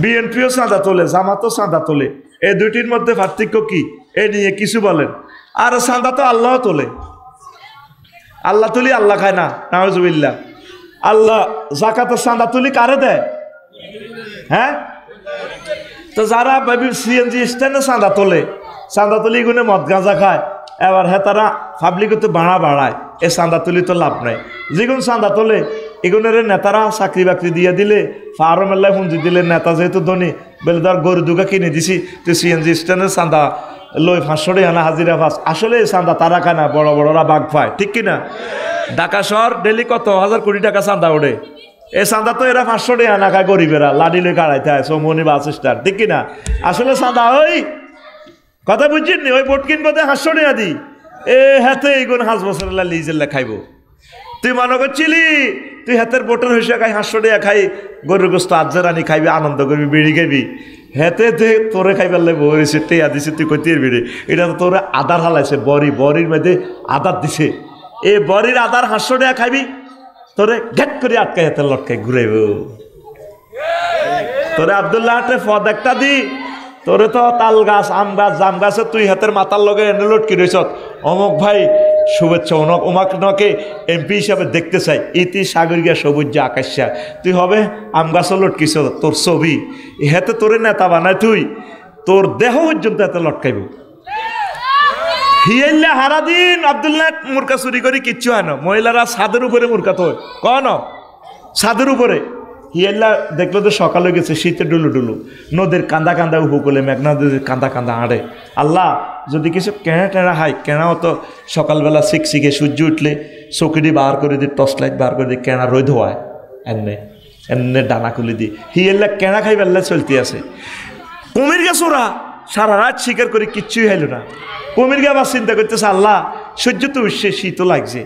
বিএনপিও চাঁদা তোলে, জামাতও চাঁদা তোলে, এই দুইটির মধ্যে পার্থক্য কি? এ নিয়ে কিছু বলেন। আর চাঁদা তো আল্লাহ তোলে, আল্লাহ তুলি আল্লাহ খায় না, নাউজুবিল্লাহ। আল্লাহ যাকাতের চাঁদা তুলি কারে দেয়? হ্যাঁ, তো যারা সিএনজি স্ট্যান্ডে চাঁদা তোলে, চাঁদা তুলি গুনে মদ গাঁজা খায়, এবার হ্যাঁ তারা পাবলিক তো বাড়ায়, এ চাঁদা তুলি তো লাভ নাই। যেগুন চাঁদা তোলে এগুনের নেতারা চাকরি বাকরি দিয়ে দিলে, ফারো মেলায় পুঁজি দিলে, নেতা যেহেতু ধনী বলে ধর গরু দুগা কিনে দিছি, তুই সিএনজি স্ট্যান্ডের চাঁদা লই 500 টাকা না হাজিরা পাস। আসলে এই চাঁদা তারা খায় না, বড় বড়রা বাঘ পায়, ঠিক কিনা? ঢাকা শহর ডেলি কত হাজার কোটি টাকা চাঁদা ওঠে, এই চাঁদা তো এরা 500 টাকা না খায়, গরিবেরা লাডি লই কাড়াইতে হয়, সৌমনি বাস স্ট্যান্ড, ঠিক কিনা? আসলে চাঁদা ওই কথা বুঝছেন, ওই ভোট কিনবো 500 টাকা দিই, এ হাতে এইগুন 5 বছর লিজেল্লা খাইব। তুই মনে করছিলি তুই হাতের ভোটার হয়েছে খাই 500 টাকা খাই, গরুর গোস্ত আজ্জার আনি খাইবি, আনন্দ করবি, বিড়ি খাইবি, হেতে তোরে খাইবার লাগবে বলেছে, টেয়া দিছে, তুই কই বিড়ি, এটা তো তোরে আদার হালাইছে, বড়ির মধ্যে আদার দিছে, এই বড়ির আদার 500 টাকা খাইবি, তোরে ঘেট করে আটকাই হাতের লটকাই ঘুরাইব। তোরে আব্দুল্লাহ হাটে পদ একটা দি, তোরে তো তাল গাছ, আম গাছ, জাম গাছে তুই হাতের মাথার লগে এনে লটকি রয়েছ, অমুক ভাই শুভেচ্ছা, ওমাক নকে এমপি হিসাবে দেখতে চাই, ইতি সাগরিকা সবুজ আকাশা, তুই হবে আম গাছও লটকিস, তোর ছবি হেতে তোরে নেতা বানায়, তুই তোর দেহ পর্যন্ত এত লটকাইব। হিয়াল্লা হারাদিন আব্দুল্লাহ মুরকা চুরি করি কিচ্ছু হয় না, মহিলারা ছাদের উপরে মুরকা তো কন, ছাদের উপরে হিয়াল্লা দেখলো তো সকাল হয়ে গেছে, শীতে ডুলু নদীর কান্দা কান্দা উপকূলে, মেঘনা নদীর কান্দা কান্দা হাঁড়ে। আল্লাহ যদি কিছু কেনা টেনা হয়, কেনাও তো সকালবেলা শিখে সূর্য উঠলে চকিটি বার করে দিই, টর্চ লাইট বার করে দিই, কেনা রোদ হয়, এনে ডানা খুলে দিই, হিয়াল্লা কেনা খাই বেলা চলতে আছে। কুমির গাছ ওরা সারা রাত শিকার করে কিচ্ছুই হাইল না। কুমির গে আবার চিন্তা করতেছে, আল্লাহ সূর্য তো উঠছে, শীতও লাগছে,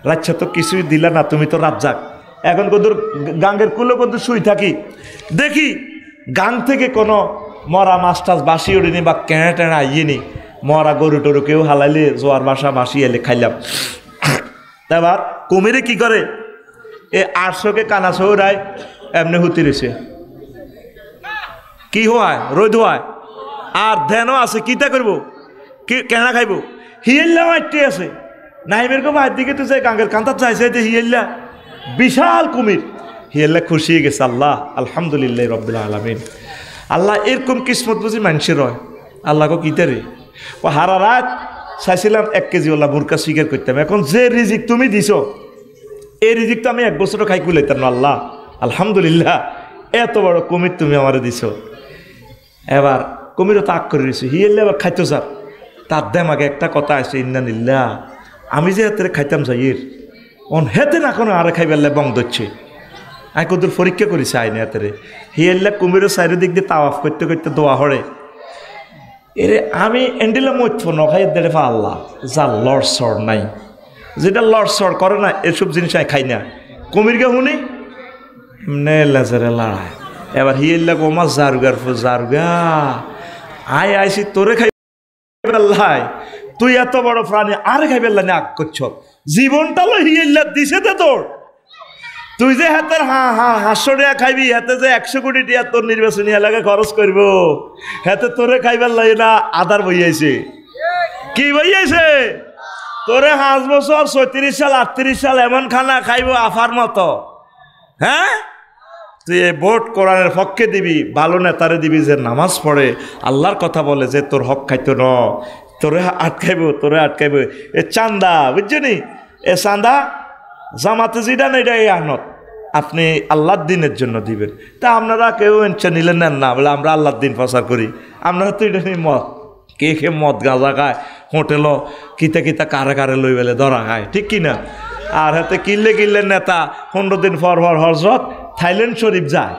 রাচ্ছা তো কিছুই দিলা না, তুমি তো রাত যাক, এখন কদুর গাঙ্গের কুলো কদুর শুই থাকি, দেখি গাং থেকে কোনো মরা মাছ টাছ বাসি ওড়িনি বা কেনা টেনা আইয়েনি, মরা গরু টরু কেউ হালাইলে জোয়ার বাসা বাসি এলে খাইলাম। এবার কুমিরে কি করে, এ 800কে কানা সৌরায় এমনি হুতি রয়েছে, কি হয় রোদ হয়, আর ধ্যানও আছে, কিতা করবো, কি কেনা খাইব, হিয়াল্লা মাইটি আছে, নাইমের কো মায়ের দিকে তো যাই গাঙ্গের কান্তার চাইছে, হিয়াল্লা বিশাল কুমির, হিয়াল্লা খুশি হয়ে গেছে, আল্লাহ আলহামদুলিল্লাহ রব্বিল আলামিন। আল্লাহ এরকম কিসমত বুঝি মানুষের হয়, আল্লাহকে কিতে রে, ও হারা রাত চাইছিলাম 1 কেজি ওলা মুরকা শিকার করতাম, এখন যে রিজিক তুমি দিছ, এই রিজিক তো আমি 1 বছরও খাই কুলাইতাম না, আল্লাহ আলহামদুলিল্লাহ এত বড় কুমির তুমি আমারে দিছ। এবার কুমিরও তাক করে দিয়েছে, হিয়াল্লা এবার খাইতো স্যার, তার দেমাগে একটা কথা আছে, ইন্নালিল্লাহ, আমি যে হাতে খাইতাম যাইয়ের অন হেতে না কোনো আরে খাই বেললে বং ধরছে, আই কদুর পরীক্ষা করেছে আইনে হাতেরে, হিয়াল্লা কুমিরের চারিদিক দিয়ে তাওয়াফ করতে করতে দোয়া হরে, এরে আমি এন্ডিলা মধ্য নখাই দেড়ে পা আল্লাহ যা লড়সড় নাই, যেটা লড়সড় করে না এসব জিনিস আমি খাই না, কুমিরকে শুনি এমনি লেজারে লড়ায়। এবার হিয়াল্লা কোমা জারুগা আই আইসি তোরে খাই বেল্লাই, তুই এত বড় প্রাণী আরে খাই বেল্লা আগ করছ, জীবনটা লো হিয়াল্লা দিছে তো তোর, তুই যে হাতের 500 টাকা খাইবি, হাতে যে 100 কোটি টাকা তোর নির্বাচনী এলাকায় খরচ করব, হাতে তোরে খাইবার লাগে না, আদার বইয়াছে, কি বইয়াছে তোরে 5 বছর 37 সাল 38 সাল এমন খানা খাইব আফার মতো। হ্যাঁ, তুই এই ভোট কোরআনের পক্ষে দিবি, ভালো নেতারে দিবি যে নামাজ পড়ে, আল্লাহর কথা বলে, যে তোর হক খাইতো ন, তোরে আটকাইব, এ চান্দা বুঝছনি, এ চান্দা জামাতে যেটা না এটা এই আনত আপনি আল্লাহর দিনের জন্য দিবেন। তা আপনারা কেউ এনছে নিলেন নেন না, বলে আমরা আল্লাহর দিন প্রচার করি, আপনারা তো এটা নিয়ে মদ কে মদ গাঁজা খায়, হোটেলও কিতা কারে লই বেলে ধরা খায়, ঠিক কিনা? আর হাতে কিনলে নেতা 15 দিন পর হজরত থাইল্যান্ড শরীফ যায়,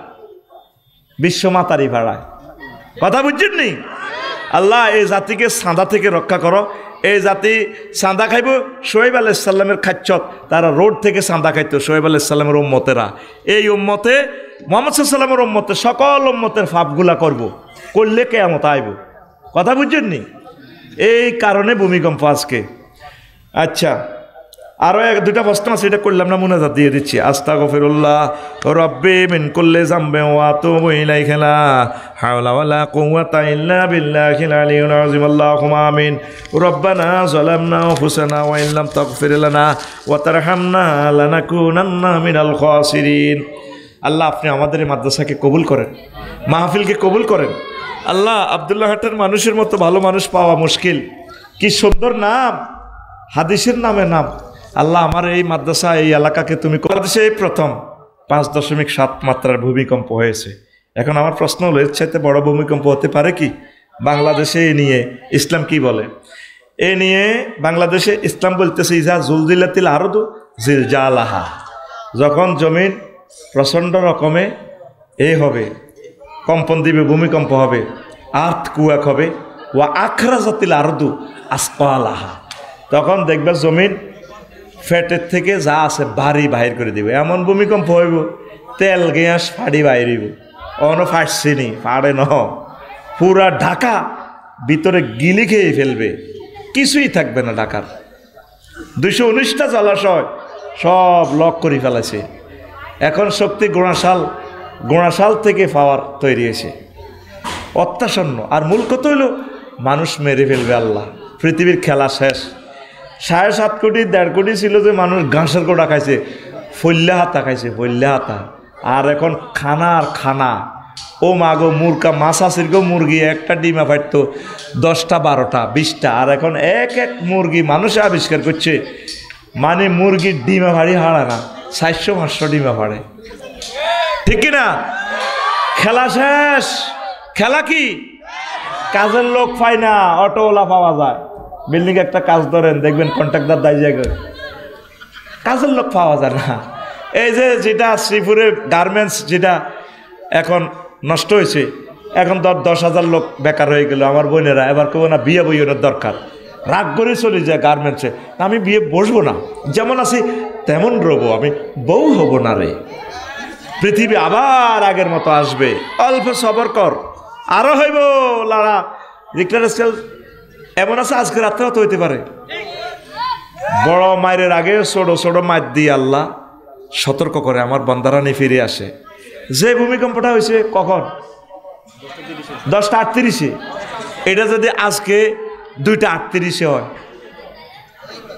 বিশ্ব মাতারি ভাড়ায়, কথা বুঝছেন নি? আল্লাহ এই জাতিকে চাঁদা থেকে রক্ষা করো, এই জাতি চাঁদা খাইব, শোয়েব আলাইহিস সালামের খাচ্ছত, তারা রোড থেকে চাঁদা খাইতো, শোয়েব আলাইহিস সালামের উম্মতেরা, এই উম্মতে মুহাম্মদ সাল্লাল্লাহু আলাইহি ওয়াসাল্লামের উম্মতে সকল উম্মতের পাপগুলা করলে কিয়ামত আইব, কথা বুঝছেন নি? এই কারণে ভূমিকম্প আজকে। আচ্ছা, আরো এক দুইটা প্রশ্ন আছে, এটা করলাম না, মুনাজাত দিয়ে দিচ্ছি। আস্তাগফিরুল্লাহ রাব্বি মিন কুল্লি যামবিন ওয়া আতুবু ইলাইহি লা হাওলা ওয়ালা কুওয়াতা ইল্লা বিল্লাহিল আলিয়্যিল আযীম। আল্লাহুম্মা আমিন। রব্বানা যালামনা আনফুসানা ওয়া ইল্লাম তাগফির লানা ওয়া তারহামনা লানাকুনান্না মিনাল খাসিরিন। আল্লাহ, আপনি আমাদের এই মাদ্রাসাকে কবুল করেন, মাহফিলকে কবুল করেন। আল্লাহ, আব্দুল্লাহ হাটের মানুষের মতো ভালো মানুষ পাওয়া মুশকিল। কি সুন্দর নাম, হাদিসের নামে নাম। আল্লাহ, আমার এই মাদ্রাসা, এই এলাকাকে তুমি বাংলাদেশে এই প্রথম 5.7 মাত্রার ভূমিকম্প হয়েছে। এখন আমার প্রশ্ন হলো, এর চাইতে বড় ভূমিকম্প হতে পারে কি? বাংলাদেশে এ নিয়ে ইসলাম কি বলে? এ নিয়ে বাংলাদেশে ইসলাম বলতেছে ইজা জুলজিলাতিল আরদু জিলজালাহা, যখন জমিন প্রচণ্ড রকমে হবে, কম্পন দিবে, ভূমিকম্প হবে, আর্থ কুয়াক হবে, ওয়া আখরাজাতিল আরদু আসকালাহা, তখন দেখবে জমিন ফ্যাটের থেকে যা আছে ভারী বাহির করে দিবে। এমন ভূমিকম্প হইব তেল গ্যাস ফাড়ি বাইরিব, অন ফাটছিনি ফাড়ে ন, পুরা ঢাকা ভিতরে গিলি খেয়ে ফেলবে, কিছুই থাকবে না ঢাকার। 219টা জলাশয় সব লক করে ফেলেছে। এখন শক্তি গোড়াশাল থেকে পাওয়ার তৈরি হয়েছে, অত্যাসন্ন। আর মূল কথা হইল মানুষ মেরে ফেলবে আল্লাহ, পৃথিবীর খেলা শেষ। 7.5 কোটি 1.5 কোটি ছিল যে মানুষ ঘাসের গোড়া খাইছে, ফল্লা হাতা খাইছে, ফল্লা হাতা। আর এখন খানা আর খানা, ও মাগো মুরগা মাছ আসির গো, মুরগি একটা ডিমা ফাটতো 10টা 12টা 20টা, আর এখন এক মুরগি মানুষে আবিষ্কার করছে, মানে মুরগির ডিমা ভাড়ি হারা না, 400-500 ডিমা ভাড়ে। ঠিক কিনা? খেলা শেষ। খেলা কি? কাজের লোক পায় না, অটোওয়ালা পাওয়া যায়। বিল্ডিং একটা কাজ ধরেন, দেখবেন কন্ট্রাক্টর দায় জায়গায়, কাজের লোক পাওয়া যায় না। এই যে যেটা শ্রীপুরে গার্মেন্টস যেটা এখন নষ্ট হয়েছে, এখন 10,000 লোক বেকার হয়ে গেল। আমার বোনেরা এবার কেউ না বিয়ে বইয়ের দরকার, রাগ করে চলে যায় গার্মেন্টসে, আমি বিয়ে বসবো না, যেমন আছি তেমন রবো, আমি বউ হব না রে। পৃথিবী আবার আগের মতো আসবে, অল্প সবর কর, আরো হইব লাড়া। রিক্টার স্কেল এমন আছে আজকে রাত্রেও তো হইতে পারে। বড় মায়ের আগে ছোট ছোট মায়ের দিয়ে আল্লাহ সতর্ক করে আমার বান্দারানি ফিরে আসে। যে ভূমিকম্পটা হয়েছে কখন? 10:38। এটা যদি আজকে 2:38 হয়,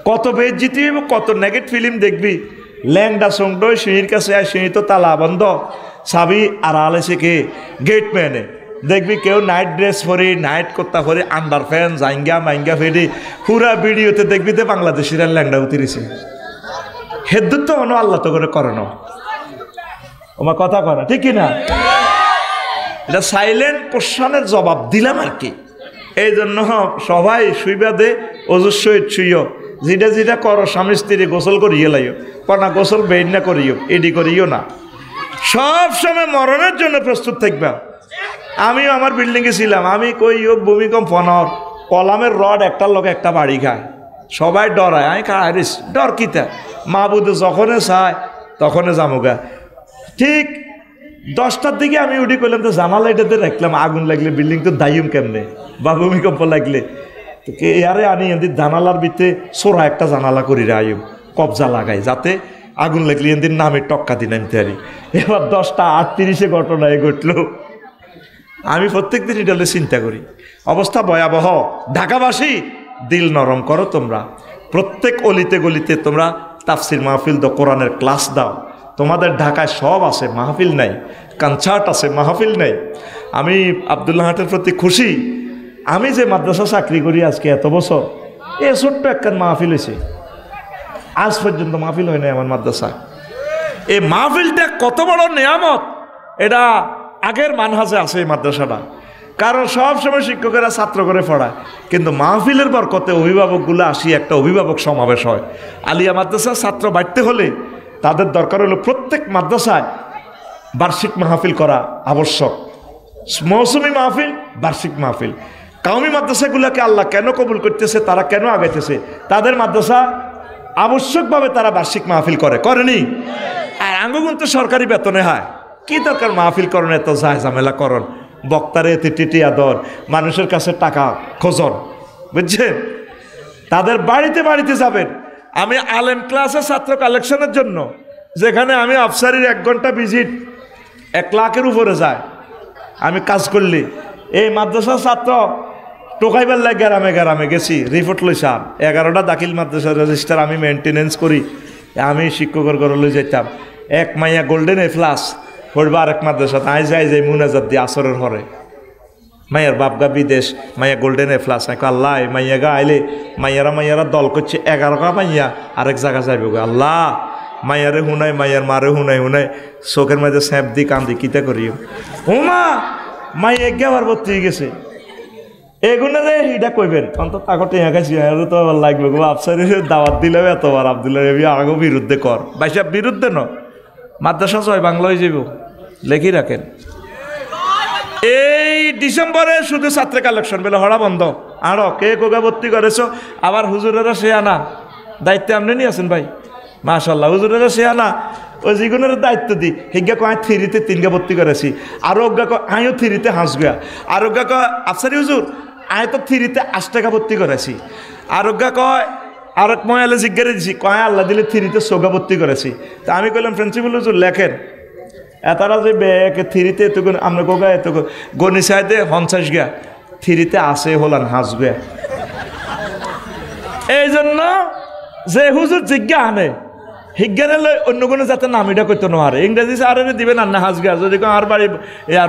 কত বেজ্জিতি, কত নেগেট ফিল্ম দেখবি। ল্যাংডা সঙ্গডই সিঁড়ির কাছে আর সিঁড়ি তো তালা বন্ধ, চাবি আড়াল এসে কে গেটম্যানে দেখবি কেউ নাইট ড্রেস পরি, নাইট কোত্তা পরি, আন্ডার ফ্যান জাইঙ্গা মাইঙ্গা ফেরি, পুরা ভিডিওতে দেখবি তো বাংলাদেশিরা ল্যাংডা উতিরিছে। হেদ্দুর তো মনে আল্লাহ তো করে না, আমার কথা করা ঠিক কিনা? এটা সাইলেন্ট কোশ্চেনের জবাব দিলাম আর কি। এই জন্য সবাই শুইবা দে, অজুর সহিত শুইও, যেটা যেটা করো স্বামী স্ত্রী গোসল করিয়ে লাইও, কনা গোসল বেইন না করিও, এডি করিও না। সব সময় মরণের জন্য প্রস্তুত থাকবা। আমিও আমার বিল্ডিংয়ে ছিলাম, আমি কই ভূমিকম্প নর, কলামের রড একটার লোক একটা বাড়ি খায়, সবাই ডরায়, আমি খাইস ডর কিতা, মা বুধে যখনে চায় তখনে যামুগা। ঠিক 10টার দিকে আমি উঠি করলাম, তো জানালা এটাতে রাখলাম, আগুন লাগলে বিল্ডিং তো দাইম কেমনে, বা ভূমিকম্প লাগলে তো কে আরে আনি এদের জানালার ভিতরে সোরা একটা জানালা করি রে আয়ুম, কবজা লাগাই, যাতে আগুন লাগলে এদের নামে টক্কা দিন আনতে পারি। এবার 10:38 ঘটনায় ঘটলো। আমি প্রত্যেক দিন এটা চিন্তা করি, অবস্থা ভয়াবহ। ঢাকাবাসী দিল নরম করো, তোমরা প্রত্যেক অলিতে গলিতে তোমরা তাফসির মাহফিল দাও, কোরআনের ক্লাস দাও। তোমাদের ঢাকায় সব আছে, মাহফিল নাই, কনসার্ট আছে, মাহফিল নাই। আমি আব্দুল্লাহ হাটের প্রতি খুশি। আমি যে মাদ্রাসা চাকরি করি আজকে এত বছর, এ ছোট্ট একখান মাহফিল হয়েছে, আজ পর্যন্ত মাহফিল হয় নাই আমার মাদ্রাসায়। এই মাহফিলটা কত বড় নেয়ামত, এটা আগের মানহাজে আছে এই মাদ্রাসাটা। কারণ সব সময় শিক্ষকেরা ছাত্র করে পড়ায়, কিন্তু মাহফিলের বরকতে অভিভাবকগুলো আসি, একটা অভিভাবক সমাবেশ হয়। আলিয়া মাদ্রাসার ছাত্র বাড়তে হলে তাদের দরকার হলো প্রত্যেক মাদ্রাসায় বার্ষিক মাহফিল করা আবশ্যক। মৌসুমি মাহফিল, বার্ষিক মাহফিল। কাউমি মাদ্রাসাগুলোকে আল্লাহ কেন কবুল করতেছে, তারা কেন আগাইতেছে? তাদের মাদ্রাসা আবশ্যকভাবে তারা বার্ষিক মাহফিল করেনি। আর আঙ্গুগুন তো সরকারি বেতনে হয়, কি দরকার মাহফিল করণ, এত যায় ঝামেলা করণ, বক্তারে এতে টিটিয়া দর, মানুষের কাছে টাকা খোঁজন, বুঝছেন? তাদের বাড়িতে বাড়িতে যাবেন, আমি আলেম ক্লাসে ছাত্র কালেকশনের জন্য, যেখানে আমি আফসারির 1 ঘন্টা ভিজিট 1 লাখের উপরে যায় আমি কাজ করলি, এই মাদ্রাসার ছাত্র টোকাইবার লাগে গ্রামে গ্রামে গেছি, রিপোর্ট লইসাম। 11টা দাখিল মাদ্রাসার রেজিস্টার আমি মেনটেনেন্স করি, আমি শিক্ষকের ঘরে লই যেতাম। 1 মাইয়া গোল্ডেন এ প্লাস পড়বা আরেক মাদ্রাসাত, আই যাই মুনাজাত দিয়ে আসরের হরে, মাইয়ার বাপগা বিদেশ, মাইয়া গোল্ডেন এ প্লাস। আল্লাহ মাইয়া গা আইলে মাইয়ারা দল করছে 11টা মাইয়া আরেক জায়গা যাইব গো আল্লাহ, মাইয়ারে হুনাই মাইয়ার মারে হুনাই চোখের মাঝে স্যাপ দি কান্দি কিতা করি হুমা মাইয়া গেবার ভর্তি হয়ে গেছে। এগুলো রে এটা কইবেন অন্তত আগতে এঁকাছি তো লাগবে গো আফসারি দাওয়াত দিলেও এতবার আব্দুল্লাহ রবি আগো বিরুদ্ধে কর ভাইসাব বিরুদ্ধে ন মাদ্রাসা ছয় বাংলা হয়ে যাব লেখি রাখেন। এই ডিসেম্বরে শুধু ছাত্র কালেকশন বেলে হড়া বন্ধ। আরো কে কোগা ভর্তি করেছো, আবার হুজুরেরা সে আনা দায়িত্বে আপনি নিয়ে আছেন ভাই মাশাল্লাহ, হুজুরেরা সে আনা ওই যেগুলোর দায়িত্ব দিই। হিজ্ঞা কয় 3তে 3 ভর্তি করেছি, আরো অজ্ঞা কয় আইও 3তে হাঁসগুয়া, আর অজ্ঞা কয় আফসারি হুজুর আয় তো 3তে 8 টাকা ভর্তি করেছি, আর অজ্ঞা কয় আর এক ময়ালে জিজ্ঞাসা দিছি কয় আল্লাহ দিলে 3তে 6 ভর্তি করেছি। তা আমি কইলাম প্রিন্সিপাল হুজুর লেখেন এতারা যে ব্যাকে 3তে এত আমরা কোগা এত গণি সাইডে 50 গা 3তে আসে হলান হাঁসগুয়া। এই জন্য যে হুজুর জিজ্ঞা আনে হিজ্ঞানে লই অন্য কোনো যাতে নামিটা করতে নোয়ারে ইংরেজি আরে দিবেন আন্না হাঁসগা, যদি আর বাড়ি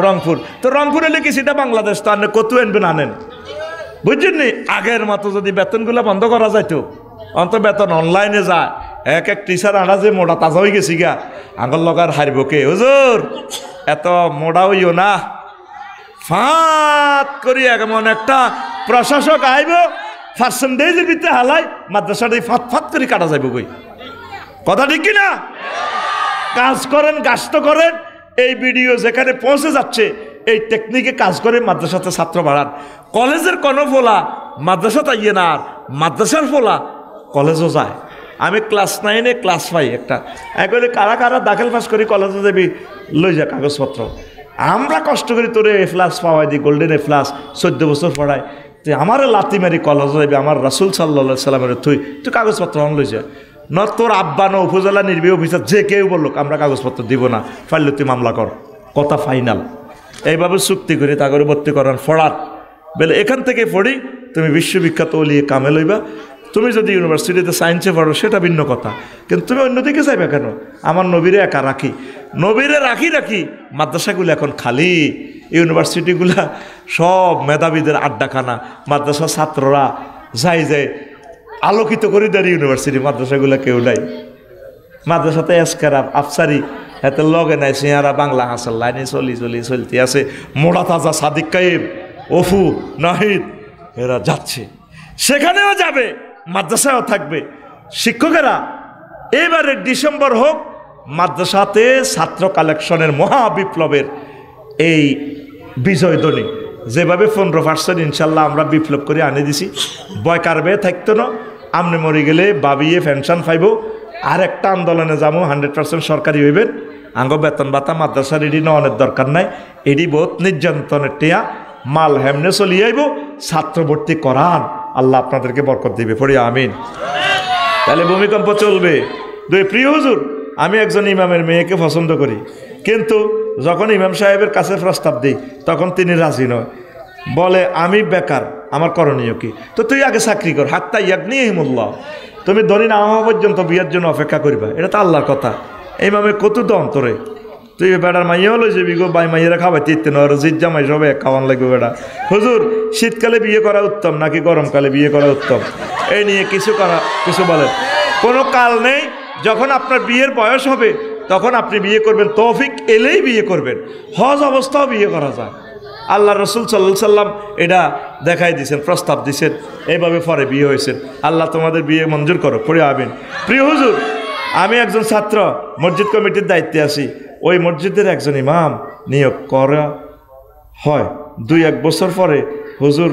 রংপুর তো রংপুরে লিখি সেটা বাংলাদেশ, তো আনে কত আনবেন আনেন বুঝছেন নি। আগের মতো যদি বেতনগুলো বন্ধ করা যাইতো, অন্ত বেতন অনলাইনে যায়, এক টিচার আনা যে মোটা তাজা হয়ে গেছি গা আঙুল লগার হারব কে হুজুর এত মোটা হইও না, ফাঁত করি এমন একটা প্রশাসক আইব পার্সেন্টেজের ভিতরে হালাই মাদ্রাসাটা ফাঁত ফাঁত করে কাটা যাইব কই, কথা ঠিক কিনা? কাজ করেন গাছটা করেন, এই ভিডিও যেখানে পৌঁছে যাচ্ছে এই টেকনিকে কাজ করে মাদ্রাসাতে ছাত্র বাড়ান। কলেজের কোনো ফোলা মাদ্রাসা তাইয়ে না, আর মাদ্রাসার ফোলা কলেজও যায়। আমি ক্লাস 9-এ ক্লাস 5 একটা একবারে কারা কারা দাখিল পাস করি কলেজে যাবি লই যা কাগজপত্র, আমরা কষ্ট করি তোরে A+ পাওয়াই দিই, গোল্ডেন A+ 14 বছর পড়ায়, তুই আমারে লাতি মারি কলেজে যাবি, আমার রাসূল সাল্লাল্লাহু আলাইহি সাল্লামের তুই কাগজপত্র অন লই যা ন, তোর আব্বা ন উপজেলা নির্বাহী অফিসার যে কেউ বললো আমরা কাগজপত্র দিব না, ফাইলে তুই মামলা কর, কথা ফাইনাল। এইভাবে চুক্তি করে তাগরে ভর্তি করার ফড়াত বলে এখান থেকে পড়ি তুমি বিশ্ববিখ্যাত ওলিয়ে কামে লইবা, তুমি যদি ইউনিভার্সিটিতে সায়েন্সে পড়ো সেটা ভিন্ন কথা, কিন্তু তুমি অন্যদিকে যাইবে কেন? আমার নবীরে একা রাখি, নবীরে রাখি মাদ্রাসাগুলো এখন খালি, ইউনিভার্সিটিগুলা সব মেধাবীদের আড্ডাখানা, মাদ্রাসা ছাত্ররা যায় আলোকিত করে দেয় ইউনিভার্সিটি, মাদ্রাসাগুলো কেউ নাই। মাদ্রাসাতে এসকারাব আফসারি এতে লগে নাই, সিঁহারা বাংলা হাসার লাইনে চলতে আছে, মোড়া তাজা সাদিক কাইব অফু নাহিদ এরা যাচ্ছে, সেখানেও যাবে, মাদ্রাসায়ও থাকবে। শিক্ষকেরা এবারে ডিসেম্বর হোক মাদ্রাসাতে ছাত্র কালেকশনের মহাবিপ্লবের এই বিজয় ধ্বনি, যেভাবে 15% ইনশাল্লাহ আমরা বিপ্লব করে আনে দিছি, বয় কারবে থাকতো না, আমনে মরে গেলে বাবিয়ে পেনশন পাইব, আর একটা আন্দোলনে যাবো 100% সরকারি হইবেন, আঙ্গ বেতন ভাতা মাদ্রাসার এডি নেওয়ানোর দরকার নাই, এডি বহুত নির্যাতনের টিয়া মাল হেমনে চলিয়ে আইব, ছাত্র ভর্তি করান, আল্লাহ আপনাদেরকে বরকত দিবে, পড়ি আমিন। তাহলে ভূমিকম্প চলবে। দুই প্রিয় হুজুর, আমি একজন ইমামের মেয়েকে পছন্দ করি, কিন্তু যখন ইমাম সাহেবের কাছে প্রস্তাব দিই তখন তিনি রাজি নয়, বলে আমি বেকার, আমার করণীয় কি? তো তুই আগে চাকরি কর, হাত্তা ইয়াগনিহিমুল্লাহ, তুমি ধনী না হওয়া পর্যন্ত বিয়ের জন্য অপেক্ষা করবা, এটা তো আল্লাহর কথা। ইমামে কত দম তোরে, তুই বেটার মাইয়াও লই যাবি গো, বাই মাইয়েরা খাওয়াইতে ইচ্ছে না, জিত জামাই সবে খাওয়ান লাগবে বেটা। হুজুর শীতকালে বিয়ে করা উত্তম নাকি গরমকালে বিয়ে করা উত্তম? এই নিয়ে কিছু বলেন, কোনো কাল নেই, যখন আপনার বিয়ের বয়স হবে তখন আপনি বিয়ে করবেন, তৌফিক এলেই বিয়ে করবেন, হজ অবস্থাও বিয়ে করা যায়। আল্লাহ রসুল সাল্লাল্লাহু আলাইহি সাল্লাম এটা দেখাই দিয়েছেন, প্রস্তাব দিয়েছেন, এইভাবে পরে বিয়ে হয়েছেন। আল্লাহ তোমাদের বিয়ে মঞ্জুর করো, পড়ে আমিন। প্রিয় হুজুর, আমি একজন ছাত্র, মসজিদ কমিটির দায়িত্বে আছি, ওই মসজিদের একজন ইমাম নিয়োগ করা হয়। 2-1 বছর পরে হুজুর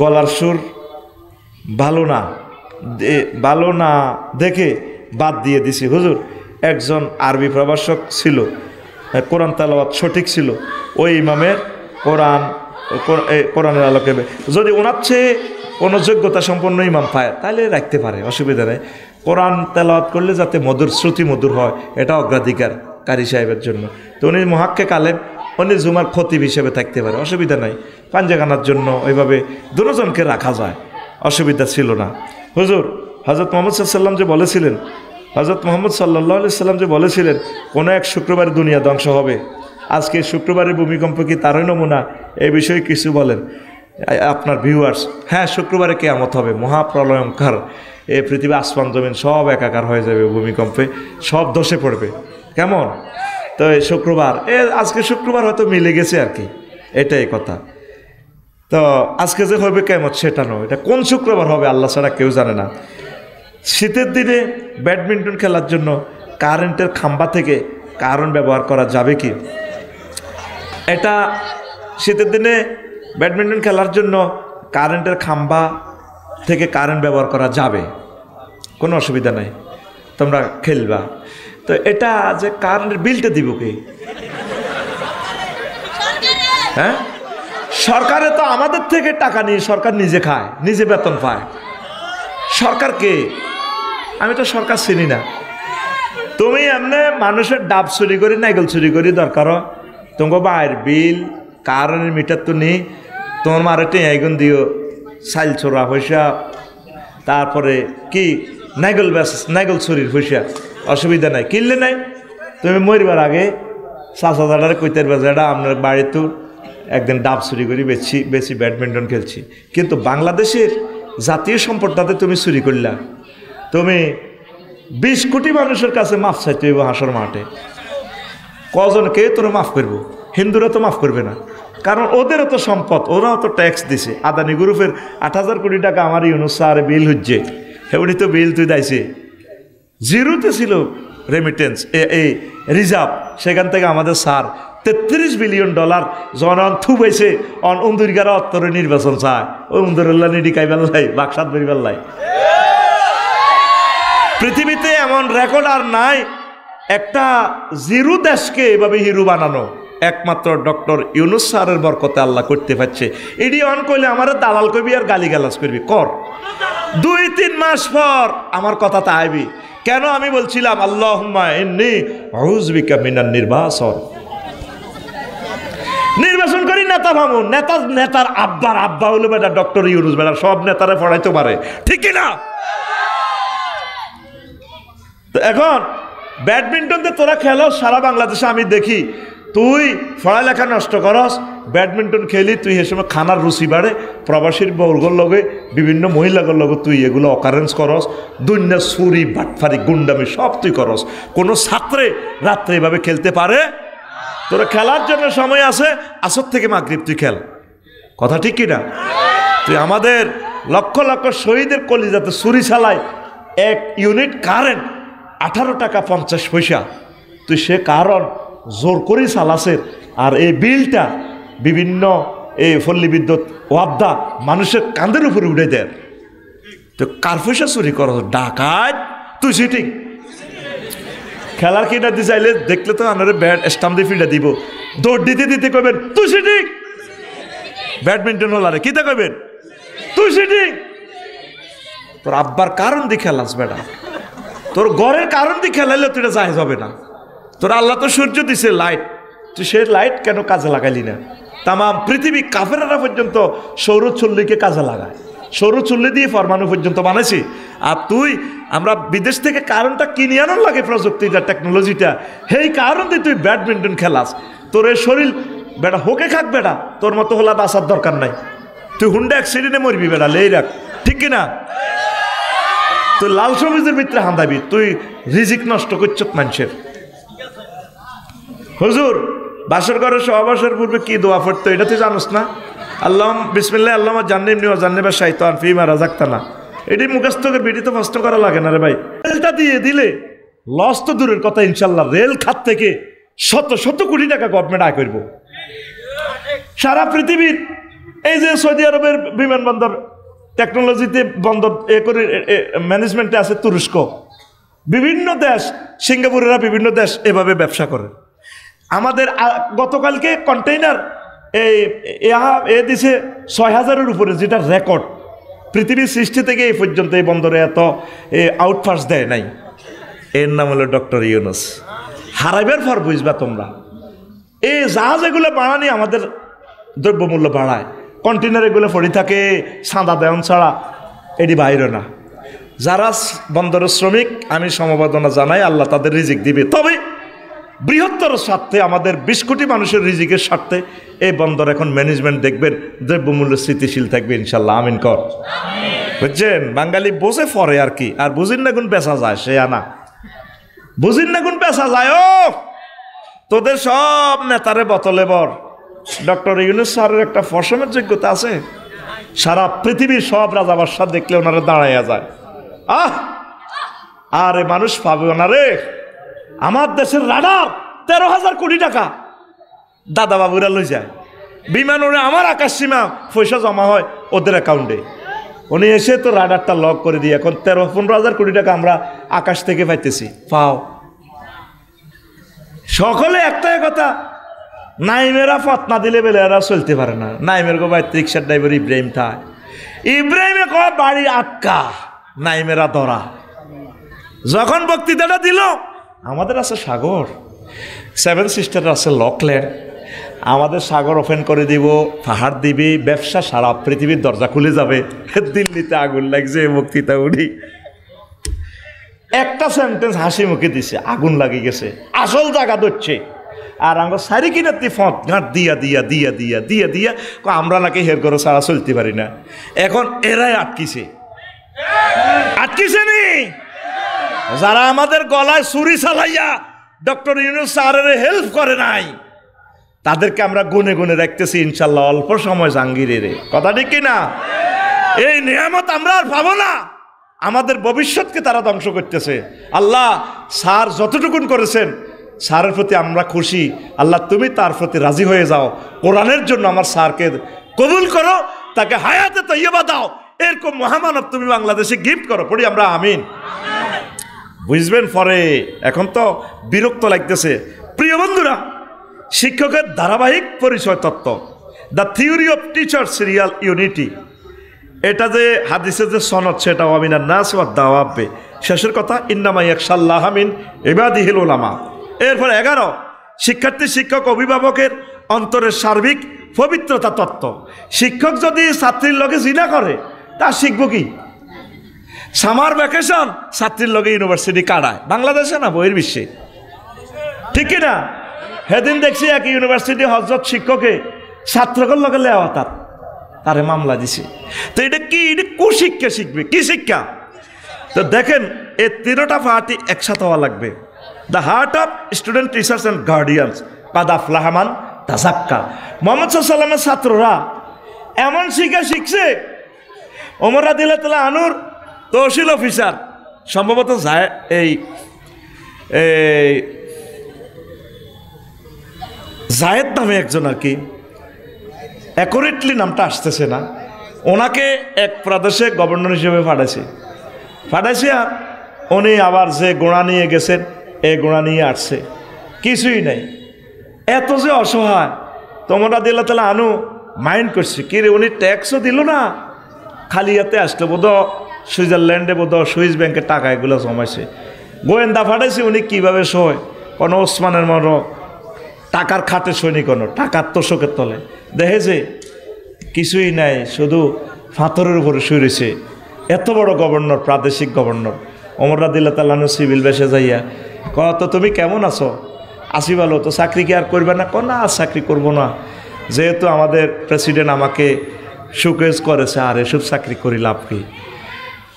গলার সুর ভালো না দেখে বাদ দিয়ে দিছি। হুজুর একজন আরবি প্রভাষক ছিল, কোরআন তেলাওয়াত সঠিক ছিল, ওই ইমামের কোরআনের আলোকে যদি ওনার চেয়ে কোনো যোগ্যতা সম্পন্ন ইমাম পায় তাহলে রাখতে পারে, অসুবিধা নেই। কোরআন তেলাওয়াত করলে যাতে মধুর শ্রুতি মধুর হয় এটা অগ্রাধিকার কারি সাহেবের জন্য। তো উনি মুহাক্কিক আলেম, উনি জুমার খতিব হিসেবে থাকতে পারে, অসুবিধা নাই। পাঞ্জাগানার জন্য ওইভাবে দুজনকে রাখা যায়, অসুবিধা ছিল না। হুজুর হযরত মুহাম্মদ সাল্লাল্লাহু আলাইহি ওয়াসাল্লাম যে বলেছিলেন, হযরত মুহাম্মদ সাল্লাল্লাহু আলাইহি ওয়াসাল্লাম যে বলেছিলেন কোনো এক শুক্রবারে দুনিয়া ধ্বংস হবে। আজকে শুক্রবারের ভূমিকম্প কি তারই নমুনা? এই বিষয়ে কিছু বলেন আপনার ভিউয়ার্স। হ্যাঁ, শুক্রবারে কিয়ামত হবে, মহাপ্রলয়ঙ্কার, এই পৃথিবী আসমান জমিন সব একাকার হয়ে যাবে ভূমিকম্পে, সব ধসে পড়বে। কেমন? তো এই শুক্রবার, আজকে শুক্রবার হয়তো মিলে গেছে আর কি, এটাই কথা। তো আজকে যে হবে কিয়ামত সেটা নয়, এটা কোন শুক্রবার হবে আল্লাহ ছাড়া কেউ জানে না। শীতের দিনে ব্যাডমিন্টন খেলার জন্য কারেন্টের খাম্বা থেকে কারেন্ট ব্যবহার করা যাবে কি? এটা শীতের দিনে ব্যাডমিন্টন খেলার জন্য কারেন্টের খাম্বা থেকে কারেন্ট ব্যবহার করা যাবে, কোনো অসুবিধা নাই, তোমরা খেলবা। তো এটা যে কারেন্টের বিলটা দিব কে? হ্যাঁ, সরকারে তো আমাদের থেকে টাকা নিয়ে সরকার নিজে খায়, নিজে বেতন পায়। সরকার কে? আমি তো সরকার চিনি না। তুমি এমনি মানুষের ডাব চুরি করি, নাইকেল চুরি করি, দরকার তোমাকে বাইরের বিল কারেন্টের মিটার তো নেই, তোমার মারে টেঁয়াইগুন দিও চাইল চোরা পয়সা, তারপরে কি নাইগল চুরির পয়সা, অসুবিধা নাই, কিনলে নাই। তুমি মরিবার আগে চাচাদারে কইতের বাজারটা আপনার বাড়িতে একদিন ডাব চুরি করি বেশি ব্যাডমিন্টন খেলছি। কিন্তু বাংলাদেশের জাতীয় সম্পদটাতে তুমি চুরি করলা, তুমি 20 কোটি মানুষের কাছে মাফ চাইতে হইব হাসর মাঠে। কজনকে তোরা মাফ করবো? হিন্দুরা তো মাফ করবে না, কারণ ওদেরও তো সম্পদ, ওরাও তো ট্যাক্স দিছে। আদানি গ্রুপের 8,000 কোটি টাকা আমার ইউনুস স্যার বিল হচ্ছে, উনি তো বিল তুই দাইছে, জিরোতে ছিল রেমিটেন্স, এই রিজার্ভ, সেখান থেকে আমাদের স্যার $33 বিলিয়ন জনন থুবাইছে অন উন্দুরগারা অত্তরে নির্বাচন চায়, ওই উন্দুরুল্লাহ নিডিকাই বেল্লাই বাক্সাত বেরি বেল্লাই। পৃথিবীতে এমন রেকর্ড আর নাই একটা জিরো দেশকে এভাবে হিরো বানানো, একমাত্র ডক্টর ইউনুস স্যারের বরকতে আল্লাহ করতে পারছে। এডি অন করলে আমার দালাল করবি আর গালিগালাজ করবি, কর 2-3 মাস পর আমার কথা তা আইবি। কেন আমি বলছিলাম আল্লাহুম্মা ইন্নী আউযু বিকা মিনান নির্বাচন করি নেতা ভাবো, নেতার আব্বা হলো বেটা ডক্টর ইউনুস, বেটা সব নেতারা পড়াইতে পারে, ঠিক কিনা? তো এখন ব্যাডমিন্টনতে তোরা খেলো সারা বাংলাদেশে, আমি দেখি তুই পড়ালেখা নষ্ট করস, ব্যাডমিন্টন খেলি, তুই এ সময় খানার রুচি বাড়ে, প্রবাসীর বউগুলোর লগে বিভিন্ন মহিলাগুলোর লগে তুই এগুলো অকারেন্স করস, দুনিয়া চুরি বাটফারি গুন্ডামি সব তুই করস। কোনো ছাত্রে রাত্রে এভাবে খেলতে পারে? তোরা খেলার জন্য সময় আছে, আসর থেকে মাগরিব তুই খেল, কথা ঠিক কিনা? তুই আমাদের লক্ষ লক্ষ শহীদের কলিজাতে চুরি চালায় 1 ইউনিট কারেন্ট 18 টাকা 50 পয়সা, তুই সে কারণ জোর করেই চালাসের। আর এই বিলটা বিভিন্ন এই পল্লী বিদ্যুৎ ওয়াবদা মানুষের কাঁধের উপরে উঠে দেয়, তো কার পয়সা চুরি কর? ডাকাত তুই সিটিং। খেলার কিনা দিয়ে চাইলে দেখলে তো আনারে ব্যাট স্টাম্প দিয়ে ফিল্ডে দিব, দৌড় দিতে দিতে কইবেন তুই সিটিং। ব্যাডমিন্টন হলারে কিতা কইবেন তুই সিটিং। তোর আব্বার কারণ দিয়ে খেলাস বেটা, তোর ঘরের কারণ দিয়ে খেলাইলে তুই এটা জায়েজ হবে না। তোর আল্লাহ তো সূর্য দিছে লাইট, তুই সে লাইট কেন কাজে লাগাইলি না? তামাম পৃথিবী কাফেররা পর্যন্ত সৌরচুল্লিকে কাজে লাগায়, সৌরচুল্লি দিয়ে পরমাণু পর্যন্ত বানাইছি। আর তুই আমরা বিদেশ থেকে কারণটা কিনে আনার লাগে, প্রযুক্তিটা টেকনোলজিটা, সেই কারণ দিয়ে তুই ব্যাডমিন্টন খেলাস। তোর এই শরীর বেটা হোকে খাক বেটা, তোর মতো হলা বাঁচার দরকার নাই, তুই হুন্ডা অ্যাক্সিডেন্টে মরবি বেটা, লেই রাখ, ঠিক কিনা? তুই লাল সবুজের ভিতরে হান্দাবি, তুই রিজিক নষ্ট করছ মানুষের। হুজুর বাসর ঘরের সহবাসের পূর্বে কি দোয়া পড়তো এটা তুই জানোস না? আল্লাহ বিসমিল্লাহ আল্লাহ জান্নিবনি ওয়া জান্নিবা শাইতান ফিমা রাযাকতানা, এটি মুখস্থ করে বিড়ি তো কষ্ট করা লাগে না রে ভাই। রেলটা দিয়ে দিলে লস তো দূরের কথা, ইনশাল্লাহ রেল খাত থেকে শত শত কোটি টাকা গভর্নমেন্ট আয় করবো। সারা পৃথিবীর এই যে সৌদি আরবের বিমানবন্দর টেকনোলজিতে বন্দর এ করে ম্যানেজমেন্টে আছে তুরস্ক, বিভিন্ন দেশ, সিঙ্গাপুরেরা বিভিন্ন দেশ এভাবে ব্যবসা করে। আমাদের গতকালকে কন্টেইনার এ দিছে 6,000-এর উপরে, যেটা রেকর্ড পৃথিবীর সৃষ্টি থেকে এই পর্যন্ত এই বন্দরে এত আউটপাস দেয় নাই। এর নাম হলো ডক্টর ইউনূস। হারাইবার পর বুঝবা তোমরা, এই জাহাজ এগুলো বাড়ানি আমাদের দ্রব্যমূল্য বাড়ায়, কন্টেনার এগুলো পড়ে থাকে সাদা দেওয়ান ছাড়া, এটি বাইরে না। যারা বন্দরের শ্রমিক আমি সমবেদনা জানাই, আল্লাহ তাদের রিজিক দিবে। তবে বৃহত্তর স্বার্থে, আমাদের 20 কোটি মানুষের রিজিকের স্বার্থে এই বন্দর এখন ম্যানেজমেন্ট দেখবেন, দ্রব্যমূল্য স্থিতিশীল থাকবে ইনশাল্লাহ। আমিন কর। বুঝছেন, বাঙালি বোঝে পরে আর কি, আর বুঝিন না গুণ পেশা যায় সে আনা, বুঝিন না গুণ পেশা যায়। ও তোদের সব নেতারে বোতলে বর। ডক্টর ইউনূস স্যারের একটা ফসমের যোগ্যতা আছে, সারা পৃথিবীর সব রাজা বাদশা দেখলে ওনারা দাঁড়াইয়া যায়। আরে মানুষ পাবে ওনারে। আমার দেশের রাডার 13,000 কোটি টাকা দাদা বাবুরা লই যায়, বিমান ওরে আমার আকাশ সীমা পয়সা জমা হয় ওদের অ্যাকাউন্টে। উনি এসে তো রাডারটা লক করে দিয়ে এখন 13-15,000 কোটি টাকা আমরা আকাশ থেকে পাইতেছি। পাও সকলে একটাই কথা, নাইমেরা পথ না দিলে বেলে এরা চলতে পারে না। নাইমের গো বাইতে রিক্সার ড্রাইভার ইব্রাহিম থাক, ইব্রাহিমে কয় বাড়ি আটকা, নাইমেরা ধরা। যখন বক্তৃতাটা দিল, আমাদের আছে সাগর, 7 সিস্টার আছে লকল্যান্ড, আমাদের সাগর ওপেন করে দিব, পাহাড় দিবি, ব্যবসা সারা পৃথিবীর দরজা খুলে যাবে। দিল্লিতে আগুন লাগছে, বক্তৃতা উঠি একটা সেন্টেন্স হাসি মুখে দিছে, আগুন লাগি গেছে, আসল জায়গা ধরছে। আর আমরা সারি কিনার ফট ঘাট দিয়া দিয়া দিয়া দিয়া দিয়া দিয়া আমরা নাকি হের করে সারা চলতে পারি না। এখন এরাই আটকিছে, আটকিছে নি যারা আমাদের গলায় ছুরি চালাইয়া ডক্টর ইউনূস স্যারের হেল্প করে নাই, তাদেরকে আমরা গুনে গুনে রাখতেছি ইনশাল্লাহ অল্প সময় জাহাঙ্গীরের। কথা ঠিক কিনা? এই নিয়ামত আমরা আর পাবো না, আমাদের ভবিষ্যৎকে তারা ধ্বংস করতেছে। আল্লাহ স্যার যতটুকুন করেছেন, স্যারের প্রতি আমরা খুশি। আল্লাহ তুমি তার প্রতি রাজি হয়ে যাও, কোরআনের জন্য আমার স্যারকে কবুল করো, তাকে হায়াতে তৈয়বা দাও, এরকম মহামানব তুমি বাংলাদেশে গিফট করো। পড়ি আমরা আমিন। বুঝবেন পরে, এখন তো বিরক্ত লাগতেছে। প্রিয় বন্ধুরা, শিক্ষকের ধারাবাহিক পরিচয় তত্ত্ব, the theory of teachers Real unity, এটা যে হাদিসের যে সনদ, সেটা আমিনান নাস ওয়াদ দাওয়াবে, শেষের কথা ইন্নামা ইয়াখশাল্লাহা মিন ইবাদিহিল উলামা। এরপর 11 শিক্ষার্থী শিক্ষক অভিভাবকের অন্তরের সার্বিক পবিত্রতা তত্ত্ব। শিক্ষক যদি ছাত্রীর লগে জিনা করে, তা শিখবো কি? সামার ভ্যাকেশন ছাত্রীর লগে ইউনিভার্সিটি কাটায়, বাংলাদেশে না বহির বিশ্বে, ঠিক কিনা? সেদিন দেখছি এক ইউনিভার্সিটি হজরত শিক্ষকে ছাত্রকর লগে লেওয়া তারে মামলা দিছে। তো এটা কি? এটা কুশিক্ষা শিখবে, কি শিক্ষা? তো দেখেন, এই 3টা পার্টি একসাথে হওয়া লাগবে। The heart of student teachers and guardians কাদ আফলাহা মান তাযাক্কা। মুহাম্মদ সাল্লাল্লাহু আলাইহি ওয়াসাল্লামের ছাত্ররা এমন শিখছে, ওমর রাদিয়াল্লাহু আনহুর তহসিল অফিসার সম্ভবত যায় এই জায়েদ নামে একজন আর কি, অ্যাকুরেটলি নামটা আসতেছে না, ওনাকে এক প্রদেশে গভর্নর হিসেবে পাঠাইছে। আর উনি আবার যে গোড়া নিয়ে গেছেন, এই গোড়া নিয়ে আসছে, কিছুই নাই। এত যে অসহায়, তোমরা দিল তাহলে আনু মাইন্ড করছি কি রে, উনি ট্যাক্সও দিল না, খালি হাতে আসলো, বোধ সুইজারল্যান্ডে বোধ সুইস ব্যাংকে টাকা এগুলো জমাইছে, গোয়েন্দা পাঠাইছে। উনি কীভাবে সয়, কোনো ওসমানের মতো টাকার খাটে সৈনি, কোনো টাকার তোষকের তলে দেখে যে কিছুই নাই, শুধু ফাথরের উপরে শুয়ে রয়েছে। এত বড় গভর্নর, প্রাদেশিক গভর্নর, ওমর রাদিয়াল্লাহু তাআলা আনহু সিভিল বেশে যাইয়া কত তুমি কেমন আছো? আসি ভালো। তো চাকরি কি আর করবে না? না, আর চাকরি করবো না, যেহেতু আমাদের প্রেসিডেন্ট আমাকে সুকেজ করেছে, আর এসব চাকরি করি লাভ কি?